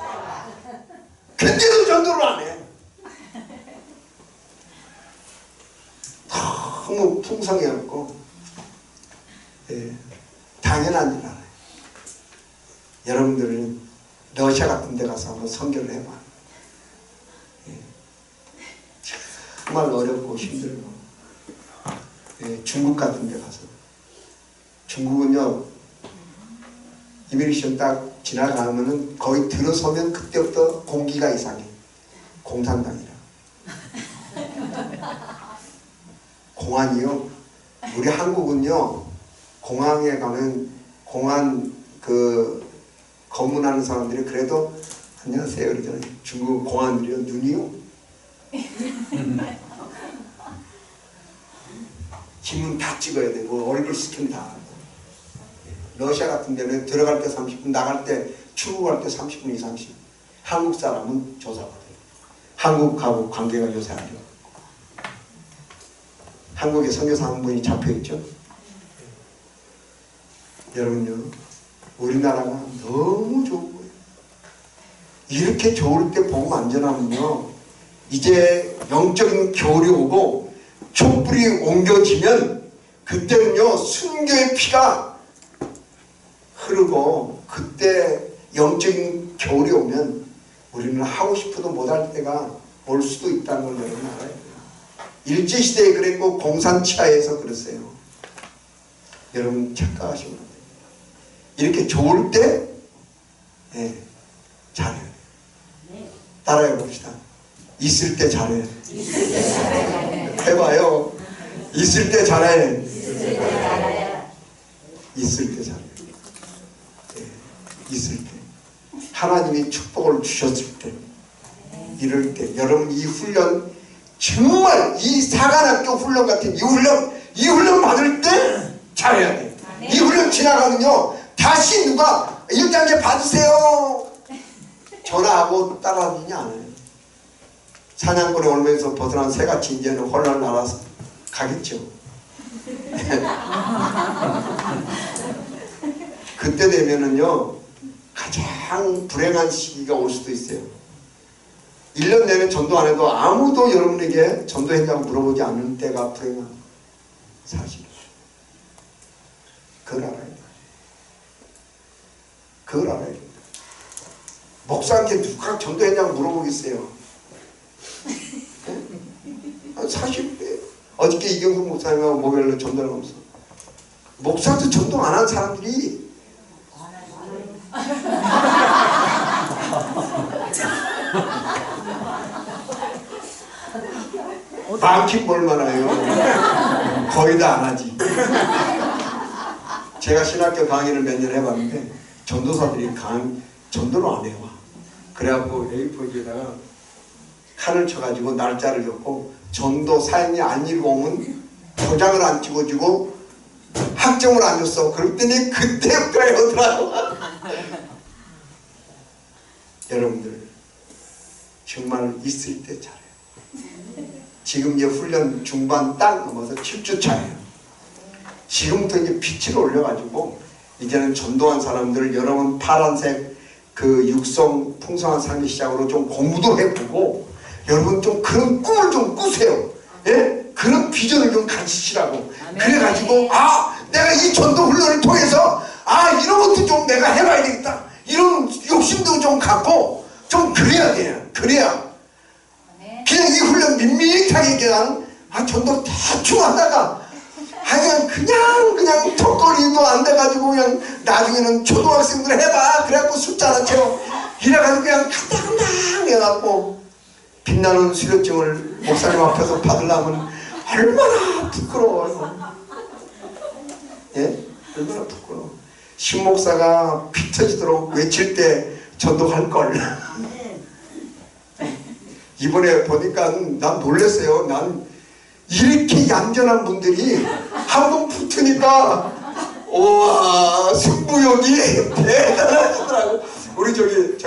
근데도 전도를 안 해. 너무 풍성해갖고 당연한 줄 알아요. 여러분들은 러시아 같은 데 가서 한번 선교를 해봐. 정말 어렵고 힘들고. 중국 같은 데 가서. 중국은요, 이미그레이션 딱 지나가면은 거의 들어서면 그때부터 공기가 이상해. 공산당이라. 공안이요. 우리 한국은요, 공항에 가면 공안 검문하는 사람들이 그래도 안녕하세요 그러잖아요. 중국 공안들이요, 눈이요. 힘은 다 찍어야 되고 얼굴 스캔 다. 러시아 같은 데는 들어갈 때 30분, 나갈 때 출국할 때 30분 이상씩. 한국 사람은 조사받아요. 한국하고 관계가 요새 안 좋아. 한국에 선교사 한 분이 잡혀있죠. 여러분요, 우리나라가 너무 좋은 거예요. 이렇게 좋을 때 복음 안 전하면요, 이제 영적인 겨울이 오고 촛불이 옮겨지면 그때는요, 순교의 피가 흐르고, 그때 영적인 겨울이 오면 우리는 하고 싶어도 못할 때가 올 수도 있다는 걸 여러분 알아야 돼요. 일제시대에 그랬고 공산치하에서 그랬어요. 여러분 착각하시면 안 돼요. 이렇게 좋을 때 잘해요. 따라해 봅시다. 있을 때 잘해. 해봐요. 있을 때 잘해. 있을 때 잘해. 있을 때. 하나님이 축복을 주셨을 때. 이럴 때. 여러분 이 훈련, 정말 이 사관학교 훈련 같은 이 훈련 받을 때 잘해야 돼. 이 훈련 지나가면요, 다시 누가 1단계 받으세요 전화하고 따라하느냐 안 해요. 사냥꾼에 올면서 벗어난 새같이 이제는 홀랑 날아서 가겠죠. 그때 되면은요, 가장 불행한 시기가 올 수도 있어요. 1년 내내 전도 안 해도 아무도 여러분에게 전도했냐고 물어보지 않는 때가 불행한 사실이에요. 그걸 알아야 돼요. 그걸 알아야 돼요. 목사한테 누가 전도했냐고 물어보겠어요. 사실 어저께 이경수 목사님하고 목요일로 전도를 하면서 목사도 전도 안 한 사람들이 많긴 뭘 많아요. 거의 다 안 하지. 제가 신학교 강의를 몇 년 해봤는데 전도사들이 전도를 안 해요. 그래갖고 A4지에다가 칸을 쳐가지고 날짜를 적고 전도 사연이 안 읽어오면 도장을 안 찍어주고 학점을 안 줬어. 그랬더니 그때부터 해오더라고. 여러분들 정말 있을 때 잘해요. 지금 이제 훈련 중반 딱 넘어서 7주 차예요. 지금부터 이제 빛을 올려가지고 이제는 전도한 사람들 여러분 파란색 그 육성 풍성한 삶의 시작으로 좀 공부도 해보고 여러분 좀 그런 꿈을 좀 꾸세요. 예? 그런 비전을 좀 가지시라고. 그래가지고 내가 이 전도 훈련을 통해서 이런 것도 좀 내가 해봐야 되겠다. 이런 욕심도 좀 갖고 좀 그래야 돼요. 그래야 그냥 이 훈련 밋밋하게 그냥 전도 대충 하다가 그냥 턱걸이도 안 돼가지고 그냥 나중에는 초등학생들 해봐 그래갖고 숫자나 채워 이래가지고 그냥 간당간당 해갖고 빛나는 수료증을 목사님 앞에서 받으려면 얼마나 부끄러워요. 예? 얼마나 부끄러워. 신목사가 피 터지도록 외칠 때 전도할걸. 이번에 보니까 난 놀랐어요. 난 이렇게 얌전한 분들이 한 번 붙으니까 우와 승부욕이 대단하시더라고. 우리 저기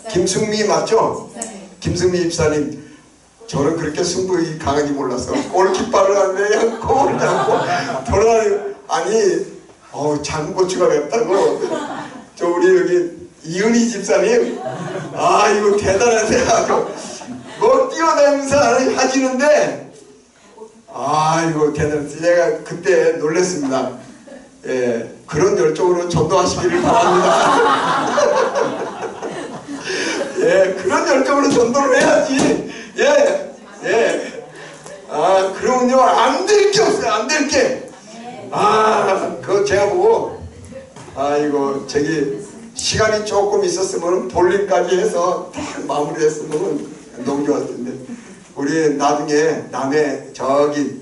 김승미 맞죠? 김승미 집사님 저는 그렇게 승부욕이 강하게 몰라서 골키퍼를 하는데 그냥 골을 잡고 돌아다니고, 아니 장고추가 맵다고 저 우리 여기 이은희 집사님, 아 이거 대단하세요. 뭐 뛰어다니면서 하시는데, 아 이거 대단했어요. 제가 그때 놀랐습니다. 예, 그런 열정으로 전도하시기를 바랍니다. 예, 그런 열정으로 전도를 해야지. 예, 예. 아, 그러면요, 안 될 게 없어요. 안 될 게. 아, 그거 제가 보고, 아, 이거, 시간이 조금 있었으면 볼링까지 해서 딱 마무리했으면 너무 좋았을 텐데. 우리 나중에 남해 저기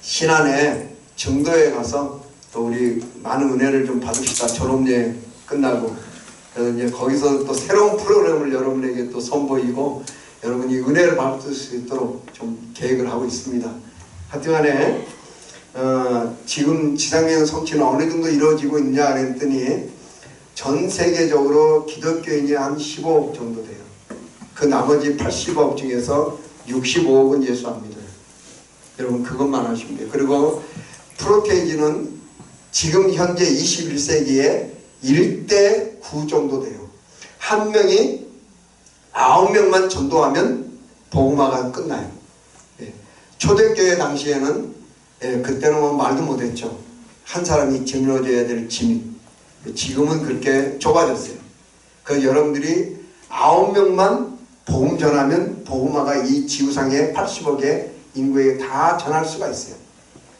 신안에 정도에 가서 또 우리 많은 은혜를 좀 받읍시다. 졸업여행 끝나고. 그래서 이제 거기서 또 새로운 프로그램을 여러분에게 또 선보이고 여러분이 은혜를 받을 수 있도록 좀 계획을 하고 있습니다. 하여튼간에 지금 지상여행 성취는 어느 정도 이루어지고 있냐 그랬더니 전 세계적으로 기독교인이 한 15억 정도 돼요. 그 나머지 80억 중에서 65억은 예수 안 믿어요. 여러분 그것만 하시면 돼요. 그리고 프로테이지는 지금 현재 21세기에 1대 9 정도 돼요. 한 명이 9명만 전도하면 복음화가 끝나요. 예. 초대교회 당시에는 그때는 뭐 말도 못했죠. 한 사람이 짊어져야 될 짐이. 지금은 그렇게 좁아졌어요. 그 여러분들이 9명만 복음 전하면 복음화가 이 지구상의 80억의 인구에 다 전할 수가 있어요.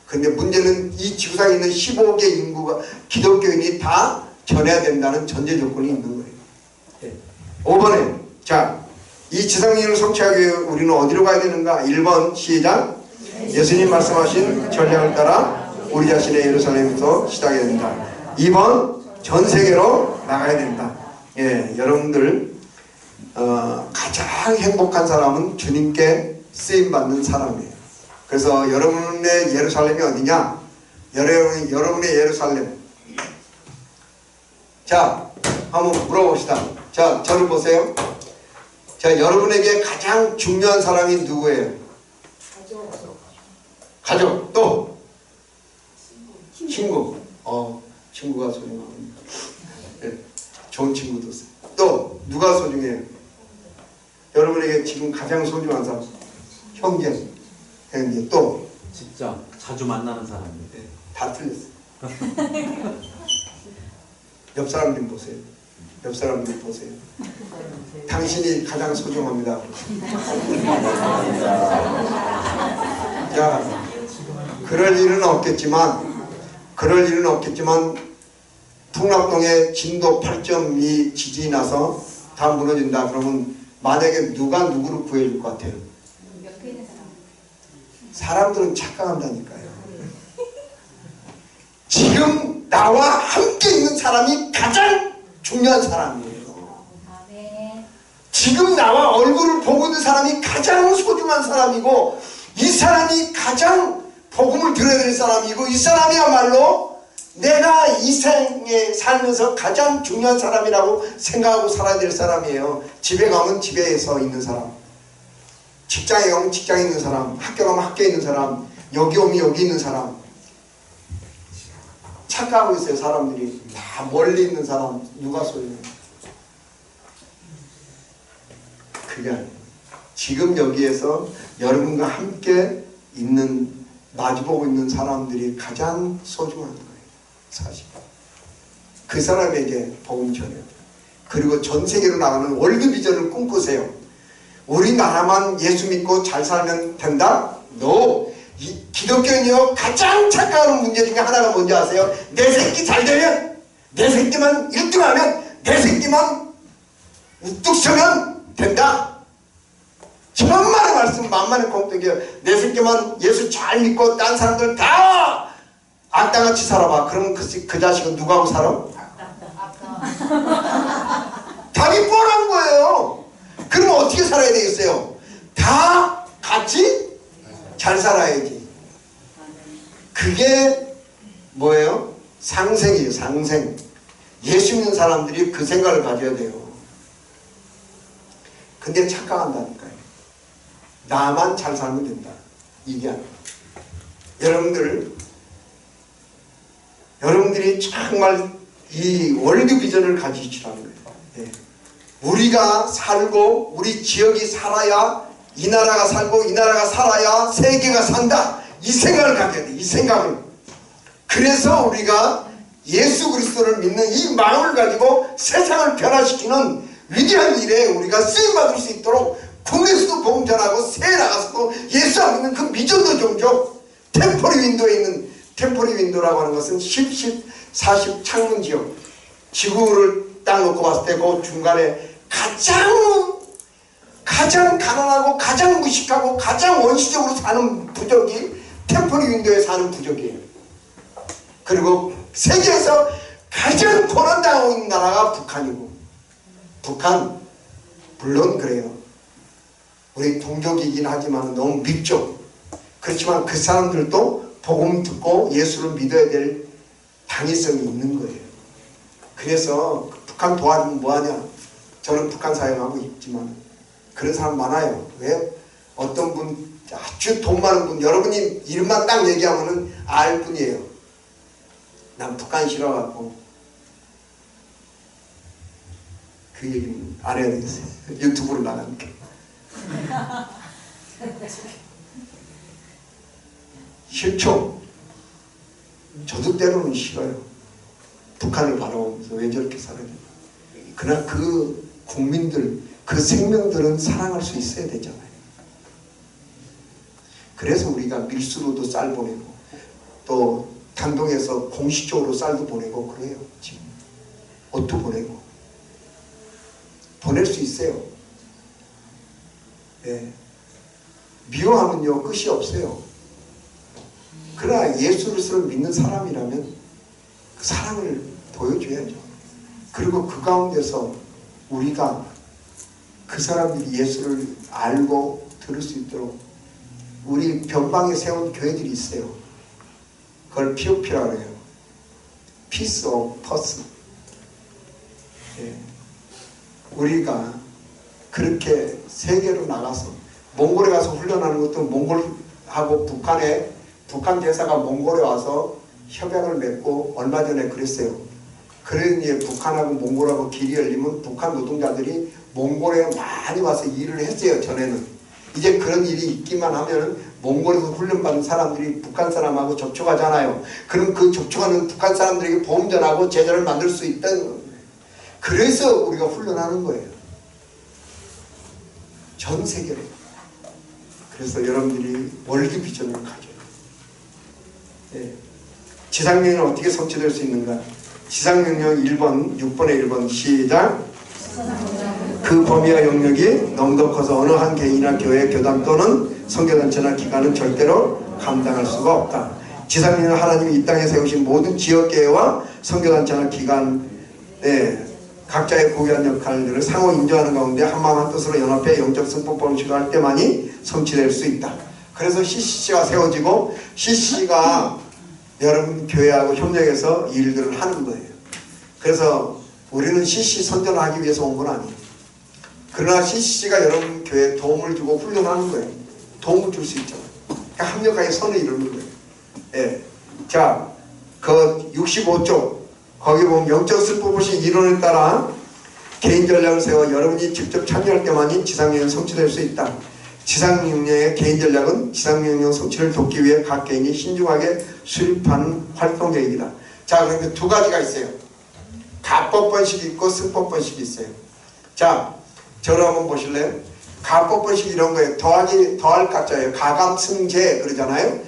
근데 문제는 이 지구상에 있는 15억의 인구가 기독교인이 다 전해야 된다는 전제 조건이 있는 거예요. 예. 5번에 자, 이 지상여행을 성취하기 위해 우리는 어디로 가야 되는가? 1번 시작. 예수님 말씀하신 전략을 따라 우리 자신의 예루살렘에서 시작해야 된다. 2번 전 세계로 나가야 된다. 예, 여러분들 가장 행복한 사람은 주님께 쓰임받는 사람이에요. 그래서 여러분의 예루살렘이 어디냐? 여러분의 예루살렘. 자, 한번 물어봅시다. 자, 저를 보세요. 자, 여러분에게 가장 중요한 사람이 누구예요? 가족. 또? 친구. 친구가 소중합니다. 네, 좋은 친구도 있어요. 또 누가 소중해요? 여러분에게 지금 가장 소중한 사람. 형제. 또? 직장. 자주 만나는 사람이에요. 네, 다 틀렸어요. 옆 사람 좀 보세요. 옆 사람 좀 보세요. 당신이 가장 소중합니다. 자, 그럴 일은 없겠지만 풍락동에 진도 8.2 지진이 나서 다 무너진다. 그러면 만약에 누가 누구를 구해줄 것 같아요? 사람들은 착각한다니까요. 지금 나와 함께 있는 사람이 가장 중요한 사람이에요. 지금 나와 얼굴을 보고 있는 사람이 가장 소중한 사람이고, 이 사람이 가장 복음을 들어야 될 사람이고, 이 사람이야말로 내가 이 생에 살면서 가장 중요한 사람이라고 생각하고 살아야 될 사람이에요. 집에 가면 집에서 있는 사람, 직장에 가면 직장에 있는 사람, 학교 가면 학교에 있는 사람, 여기 오면 여기 있는 사람. 착각하고 있어요. 사람들이 다 멀리 있는 사람 누가 소용해요? 그게 아니에요. 지금 여기에서 여러분과 함께 있는, 마주보고 있는 사람들이 가장 소중한 거예요. 사실 그 사람에게 복음 전해야 돼요. 그리고 전 세계로 나가는 월드비전을 꿈꾸세요. 우리나라만 예수 믿고 잘 살면 된다? No. 기독교인이요 가장 착각하는 문제 중에 하나가 뭔지 아세요? 내 새끼 잘 되면, 내 새끼만 1등하면, 내 새끼만 우뚝 서면 된다. 천만의 말씀 만만의 공덕이에요. 내 새끼만 예수 잘 믿고 딴 사람들 다 악당같이 살아봐. 그러면 그 자식은 누구하고 살아? 답이 뻔한 거예요. 그러면 어떻게 살아야 되겠어요? 다 같이 잘 살아야지. 그게 뭐예요? 상생이에요. 상생. 예수 믿는 사람들이 그 생각을 가져야 돼요. 근데 착각한다니까요. 나만 잘 살면 된다. 이게 아니에요. 여러분들이 정말 이 월드 비전을 가지시라는 거예요. 예. 우리가 살고 우리 지역이 살아야 이 나라가 살고 이 나라가 살아야 세계가 산다. 이 생각을 가져야 돼. 이 생각을. 그래서 우리가 예수 그리스도를 믿는 이 마음을 가지고 세상을 변화시키는 위대한 일에 우리가 쓰임받을 수 있도록 국내에서도 복음 전하고 세계 나가서도 예수 안 믿는 그 미전도 종족 템포리 윈도에 있는 템포리 윈도라고 하는 것은 10, 40 창문 지역 지구를 딱 놓고 봤을 때 그 중간에 가장 가난하고 가장 무식하고 가장 원시적으로 사는 부족이 템포리 윈도에 사는 부족이에요. 그리고 세계에서 가장 고난당하고 있는 나라가 북한이고, 북한 물론 그래요. 우리 동족이긴 하지만 너무 밉죠. 그렇지만 그 사람들도 복음 듣고 예수를 믿어야 될 당위성이 있는 거예요. 그래서 북한 도와주면 뭐하냐. 저는 북한 사역하고 있지만 그런 사람 많아요. 왜? 어떤 분 아주 돈 많은 분, 여러분이 이름만 딱 얘기하면은 알 뿐이에요. 난 북한 싫어갖고 그 얘기는 안 해야 되겠어요. 유튜브로 나가니까. 싫죠. 저도 때로는 싫어요. 북한을 바라보면서 왜 저렇게 살아야 되나. 그러나 그 국민들, 그 생명들은 사랑할 수 있어야 되잖아요. 그래서 우리가 밀수로도 쌀 보내고 또 단동에서 공식적으로 쌀도 보내고 그래요. 지금 옷도 보내고 보낼 수 있어요. 네. 미워하면요 끝이 없어요. 그러나 예수를 믿는 사람이라면 그 사랑을 보여줘야죠. 그리고 그 가운데서 우리가 그 사람들이 예수를 알고 들을 수 있도록 우리 변방에 세운 교회들이 있어요. 그걸 POP라고 해요. Peace of Person. 예. 우리가 그렇게 세계로 나가서 몽골에 가서 훈련하는 것도 몽골하고 북한 대사가 몽골에 와서 협약을 맺고 얼마 전에 그랬어요. 그러니 북한하고 몽골하고 길이 열리면 북한 노동자들이 몽골에 많이 와서 일을 했어요. 전에는. 이제 그런 일이 있기만 하면 몽골에서 훈련받은 사람들이 북한 사람하고 접촉하잖아요. 그럼 그 접촉하는 북한 사람들에게 보험 전하고 제자를 만들 수 있다는 거예요. 그래서 우리가 훈련하는 거예요. 전 세계로. 그래서 여러분들이 월드 비전을 가져요. 네. 지상명령은 어떻게 성취될 수 있는가? 지상명령 1번, 6번의 1번 시작. 그 범위와 영역이 너무 더 커서 어느 한 개인이나 교회, 교단 또는 선교단체나 기관은 절대로 감당할 수가 없다. 지상명령은 하나님이 이 땅에 세우신 모든 지역교회와 선교단체나 기관 각자의 고유한 역할들을 상호 인정하는 가운데 한마음 한뜻으로 연합해 영적 승법법을 시도할 때만이 성취될 수 있다. 그래서 CCC가 세워지고 CCC가 여러분 교회하고 협력해서 일들을 하는 거예요. 그래서 우리는 CCC 선전을 하기 위해서 온 건 아니에요. 그러나 CCC가 여러분 교회에 도움을 주고 훈련하는 거예요. 도움을 줄 수 있잖아요. 그러니까 합력하게 선을 이루는 거예요. 예. 자, 그 65쪽 거기 보면 영적 승법보신 이론에 따라 개인 전략을 세워 여러분이 직접 참여할 때만이 지상명령 성취될 수 있다. 지상명령의 개인 전략은 지상명령 성취를 돕기 위해 각 개인이 신중하게 수립하는 활동 계획이다. 자, 그런데 두 가지가 있어요. 가법 번식이 있고 승법 번식이 있어요. 자, 저를 한번 보실래요? 가법 번식 이런 거예요. 더할 가짜예요. 가감승제 그러잖아요.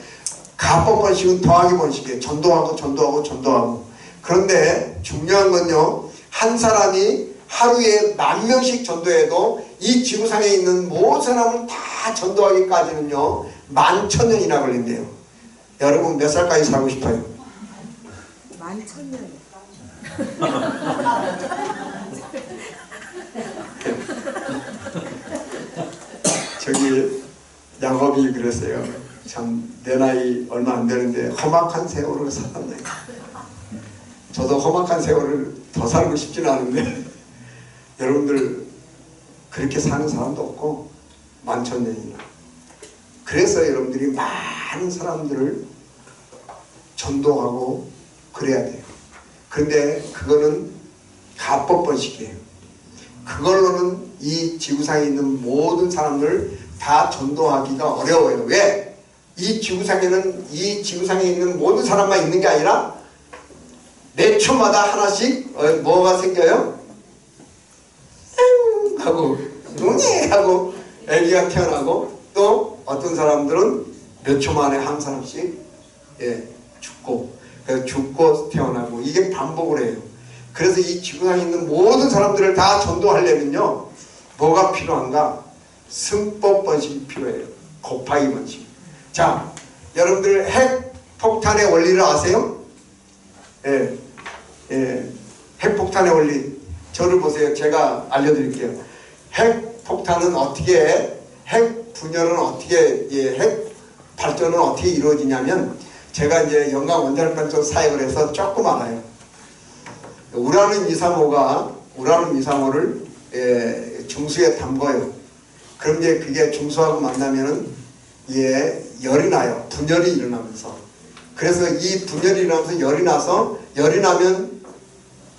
가법 번식은 더하기 번식이에요. 전도하고. 그런데 중요한 건요, 한 사람이 하루에 10,000명씩 전도해도 이 지구상에 있는 모든 사람을 다 전도하기까지는요 11,000년이나 걸린대요. 여러분 몇 살까지 살고 싶어요? 11,000년. 저기 야곱이 그랬어요. 참 내 나이 얼마 안 되는데 험악한 세월을 살았네. 저도 험악한 세월을 더 살고 싶지는 않은데 여러분들 그렇게 사는 사람도 없고 11,000년이나 그래서 여러분들이 많은 사람들을 전도하고 그래야 돼요. 그런데 그거는 가법 번식이에요. 그걸로는 이 지구상에 있는 모든 사람들을 다 전도하기가 어려워요. 왜? 이 지구상에 있는 모든 사람만 있는 게 아니라 몇 초마다 하나씩 뭐가 생겨요? 하고 웅이 하고 아기가 태어나고, 또 어떤 사람들은 몇 초 만에 한 사람씩 죽고, 죽고 태어나고, 이게 반복을 해요. 그래서 이 지구상에 있는 모든 사람들을 다 전도하려면요, 뭐가 필요한가? 승법 번식이 필요해요. 곱하기 번식. 자, 여러분들 핵폭탄의 원리를 아세요? 핵폭탄의 원리. 저를 보세요. 제가 알려드릴게요. 핵폭탄은 어떻게, 핵 분열은 어떻게, 핵 발전은 어떻게 이루어지냐면, 제가 이제 영광 원자력 발전 사역을 해서 조금 알아요. 우라늄 235를 중수에 담궈요. 그럼 이제 그게 중수하고 만나면은 열이 나요. 분열이 일어나면서. 그래서 이 분열이 일어나면서 열이 나면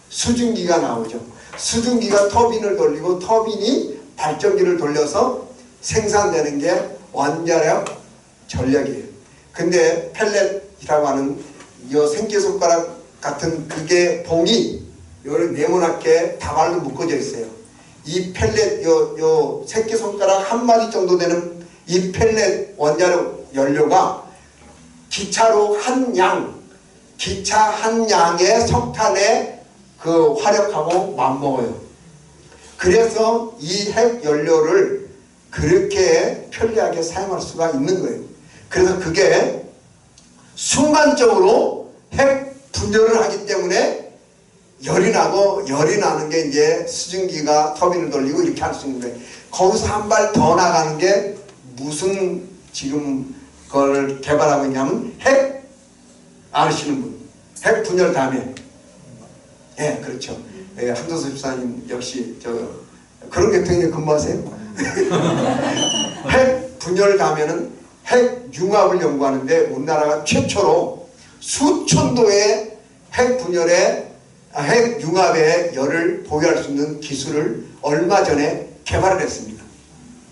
수증기가 나오죠. 수증기가 터빈을 돌리고, 터빈이 발전기를 돌려서 생산되는 게 원자력 전력이에요. 근데 펠렛이라고 하는 요 새끼손가락 같은 그게 봉이 요를 네모나게 다발로 묶어져 있어요. 이 펠렛 요 새끼손가락 한 마디 정도 되는 이 펠렛 원자력 연료가 기차 한 양의 석탄의 그 화력하고 맞먹어요. 그래서 이 핵 연료를 그렇게 편리하게 사용할 수가 있는 거예요. 그래서 그게 순간적으로 핵 분열을 하기 때문에 열이 나는 게 이제 수증기가 터빈을 돌리고 이렇게 할 수 있는 거예요. 거기서 한 발 더 나가는 게 무슨 지금 그걸 개발하고 있냐면 핵 아시는 분? 핵 분열 다음에 그렇죠. 한도섭 집사님 역시 그런 계통에 근무하세요? 핵 분열 다음에는 핵 융합을 연구하는데 우리나라가 최초로 수천도의 핵 분열의 핵 융합의 열을 보유할 수 있는 기술을 얼마 전에 개발을 했습니다.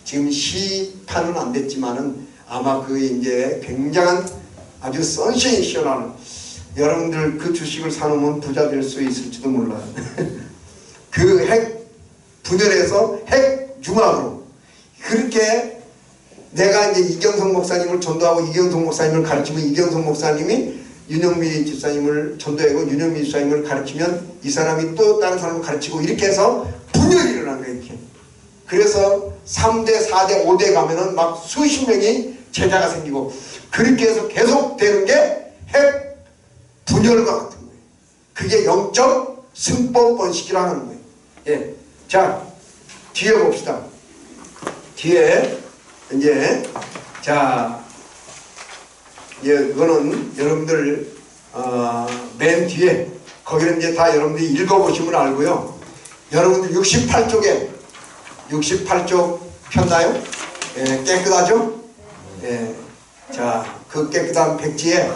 지금 시판은 안 됐지만은 아마 그게 이제 굉장한 아주 센세이셔널, 여러분들 그 주식을 사놓으면 부자 될 수 있을지도 몰라요. 그 핵 분열에서 핵 융합으로 그렇게 내가 이제 이경성 목사님을 전도하고 이경성 목사님을 가르치면 이경성 목사님이 윤영미 집사님을 전도하고 윤영미 집사님을 가르치면 이 사람이 또 다른 사람을 가르치고 이렇게 해서 분열이 일어난 거예요. 이렇게. 그래서 3대, 4대, 5대 가면은 막 수십 명이 제자가 생기고 그렇게 해서 계속 되는 게 핵 분열과 같은 거예요. 그게 영적 승법 번식이라는 거예요. 자, 뒤에 봅시다. 뒤에 이제 이거는 여러분들 맨 뒤에 거기는 이제 다 여러분들이 읽어보시면 알고요. 여러분들 68쪽 폈나요? 깨끗하죠? 자, 그 깨끗한 백지에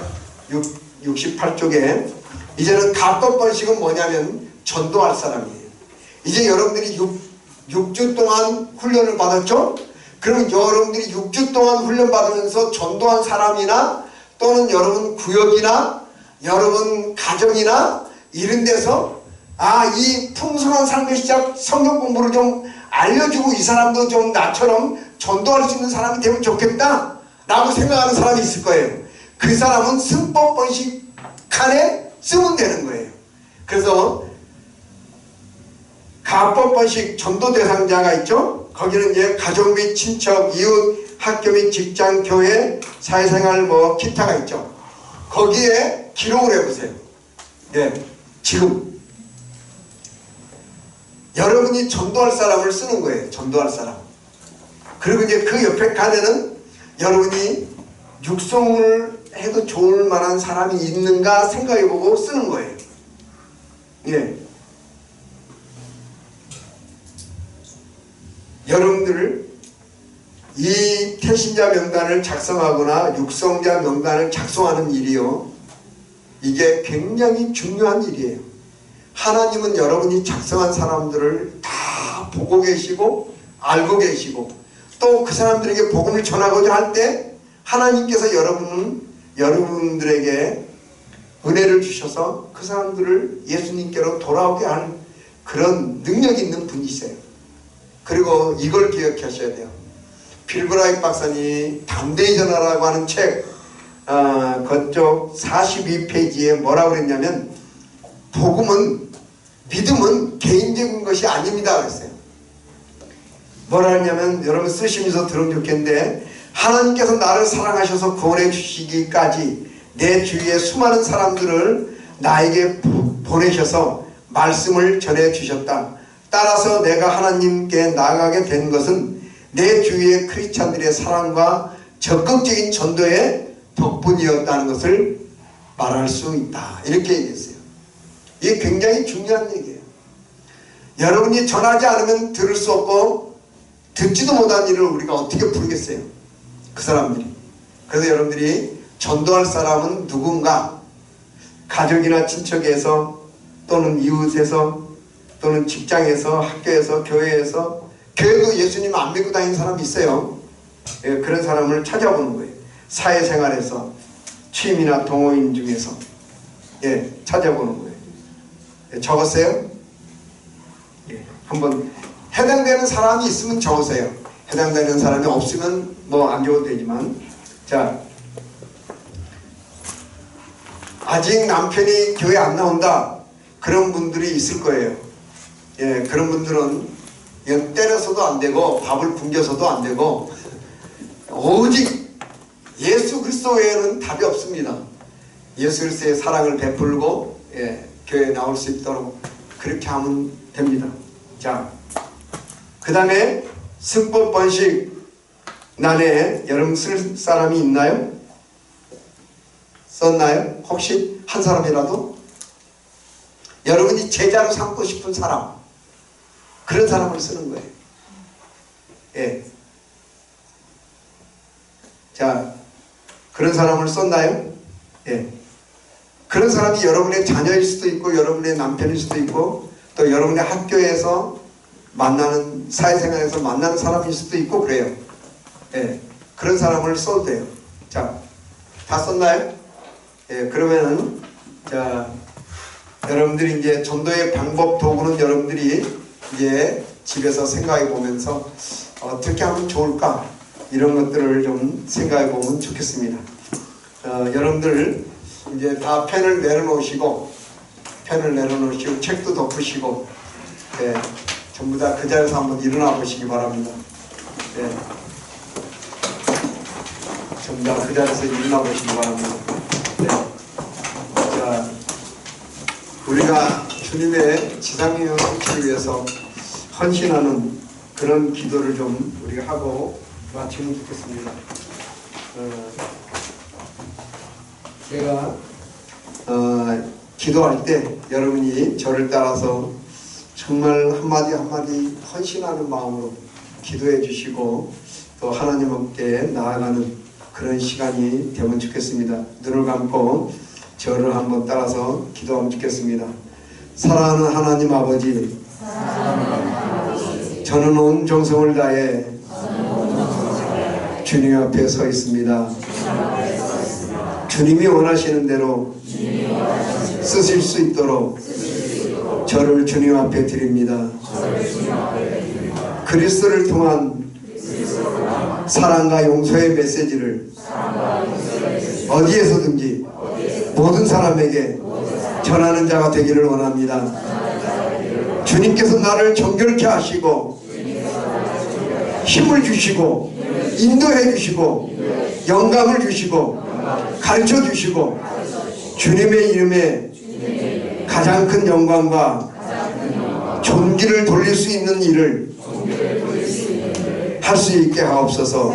68쪽에 이제는 가법 번식은 뭐냐면 전도할 사람이에요. 이제 여러분들이 6주 동안 훈련을 받았죠? 그러면 여러분들이 6주 동안 훈련 받으면서 전도한 사람이나 또는 여러분 구역이나 여러분 가정이나 이런 데서 이 풍성한 삶의 시작 성경 공부를 좀 알려주고 이 사람도 좀 나처럼 전도할 수 있는 사람이 되면 좋겠다 라고 생각하는 사람이 있을 거예요. 그 사람은 승법 번식 칸에 쓰면 되는 거예요. 그래서 가법 번식 전도 대상자가 있죠. 거기는 이제 가족 및 친척, 이웃, 학교 및 직장, 교회, 사회생활 기타가 있죠. 거기에 기록을 해보세요. 지금 여러분이 전도할 사람을 쓰는 거예요. 전도할 사람. 그리고 이제 그 옆에 칸에는 여러분이 육성을 해도 좋을 만한 사람이 있는가 생각해보고 쓰는 거예요. 여러분들 이 태신자 명단을 작성하거나 육성자 명단을 작성하는 일이요, 이게 굉장히 중요한 일이에요. 하나님은 여러분이 작성한 사람들을 다 보고 계시고 알고 계시고, 또 그 사람들에게 복음을 전하고자 할 때 하나님께서 여러분들에게 은혜를 주셔서 그 사람들을 예수님께로 돌아오게 하는 그런 능력이 있는 분이세요. 그리고 이걸 기억하셔야 돼요. 빌 브라이트 박사님이 담대히 전하라고 하는 책 그쪽 42페이지에 뭐라고 그랬냐면, 복음은, 믿음은 개인적인 것이 아닙니다 그랬어요. 뭐라 했냐면, 여러분 쓰시면서 들으면 좋겠는데, 하나님께서 나를 사랑하셔서 구원해 주시기까지 내 주위에 수많은 사람들을 나에게 보내셔서 말씀을 전해 주셨다. 따라서 내가 하나님께 나아가게 된 것은 내 주위의 크리스찬들의 사랑과 적극적인 전도의 덕분이었다는 것을 말할 수 있다. 이렇게 얘기했어요. 이게 굉장히 중요한 얘기예요. 여러분이 전하지 않으면 들을 수 없고 듣지도 못한 일을 우리가 어떻게 부르겠어요, 그 사람들이. 그래서 여러분들이 전도할 사람은 누군가, 가족이나 친척에서 또는 이웃에서 또는 직장에서, 학교에서, 교회에서, 교회도 예수님 안 믿고 다니는 사람이 있어요. 예, 그런 사람을 찾아보는 거예요. 사회생활에서, 취미나 동호인 중에서 찾아보는 거예요. 적었어요? 예, 한번 해당되는 사람이 있으면 적으세요. 해당되는 사람이 없으면 뭐 안 적어도 되지만. 자, 아직 남편이 교회 안 나온다, 그런 분들이 있을 거예요. 예, 그런 분들은 그냥 때려서도 안 되고 밥을 굶겨서도 안 되고, 오직 예수 그리스도 외에는 답이 없습니다. 예수 그리스도의 사랑을 베풀고 교회에 나올 수 있도록 그렇게 하면 됩니다. 자, 그 다음에 승법 번식 난에 여러분 쓸 사람이 있나요? 썼나요? 혹시 한 사람이라도? 여러분이 제자로 삼고 싶은 사람, 그런 사람을 쓰는 거예요. 예. 자, 그런 사람을 썼나요? 예. 그런 사람이 여러분의 자녀일 수도 있고, 여러분의 남편일 수도 있고, 또 여러분의 학교에서 만나는, 사회생활에서 만나는 사람일 수도 있고 그래요. 예. 그런 사람을 써도 돼요. 자, 다 썼나요? 예. 그러면은, 자, 여러분들이 이제 전도의 방법, 도구는 여러분들이 이제 집에서 생각해 보면서 어떻게 하면 좋을까, 이런 것들을 좀 생각해 보면 좋겠습니다. 여러분들 이제 다 펜을 내려놓으시고 책도 덮으시고, 전부 다 그 자리에서 한번 일어나 보시기 바랍니다. 전부 다 그 자리에서 일어나 보시기 바랍니다. 자, 우리가 주님의 지상의 성취를 위해서 헌신하는 그런 기도를 좀 우리가 하고 마치면 좋겠습니다. 제가 기도할 때 여러분이 저를 따라서 정말 한마디 한마디 헌신하는 마음으로 기도해 주시고, 또 하나님께 나아가는 그런 시간이 되면 좋겠습니다. 눈을 감고 저를 한번 따라서 기도하면 좋겠습니다. 사랑하는 하나님 아버지, 저는 온 정성을 다해 주님 앞에 서 있습니다. 주님이 원하시는 대로 쓰실 수 있도록 저를 주님 앞에 드립니다. 그리스도를 통한 사랑과 용서의 메시지를 어디에서든지 모든 사람에게 전하는 자가 되기를 원합니다. 주님께서 나를 정결케 하시고 힘을 주시고 인도해 주시고 영감을 주시고 가르쳐 주시고, 주님의 이름에 가장 큰 영광과 존귀를 돌릴 수 있는 일을 할 수 있게 하옵소서.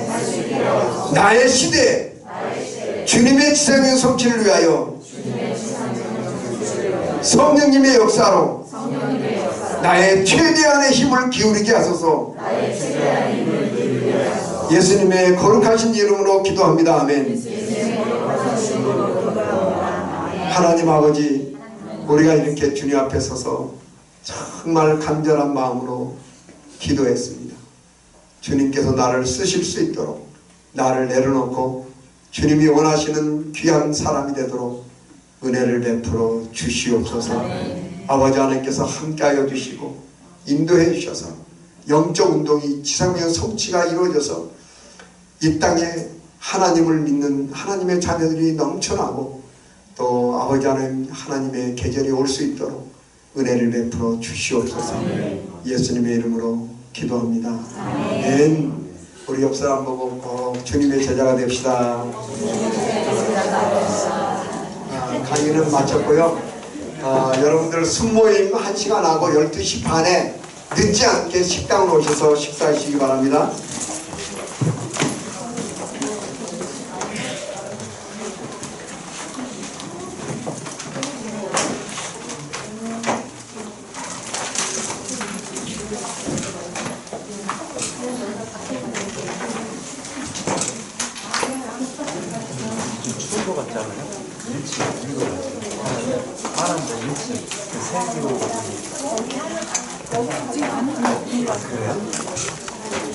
나의 시대에 주님의 지상의 성취를 위하여 성령님의 역사로 나의 최대한의 힘을 기울이게 하소서. 예수님의 거룩하신 이름으로 기도합니다. 아멘. 하나님 아버지, 우리가 이렇게 주님 앞에 서서 정말 간절한 마음으로 기도했습니다. 주님께서 나를 쓰실 수 있도록 나를 내려놓고 주님이 원하시는 귀한 사람이 되도록 은혜를 베풀어 주시옵소서. 아버지 하나님께서 함께하여 주시고 인도해 주셔서 영적 운동이 지상면 성취가 이루어져서 이 땅에 하나님을 믿는 하나님의 자녀들이 넘쳐나고 또 아버지 하나님의 계절이 올 수 있도록 은혜를 베풀어 주시옵소서. 예수님의 이름으로 기도합니다. 아멘. 우리 옆 사람 보고 꼭 주님의 제자가 됩시다. 강의는 마쳤고요. 여러분들 순모임 1시간 하고 12시 반에 늦지 않게 식당으로 오셔서 식사하시기 바랍니다. 추운 거 같지 않아요? 일치 이거 파란데 일치 그 3개로. 아 그래요?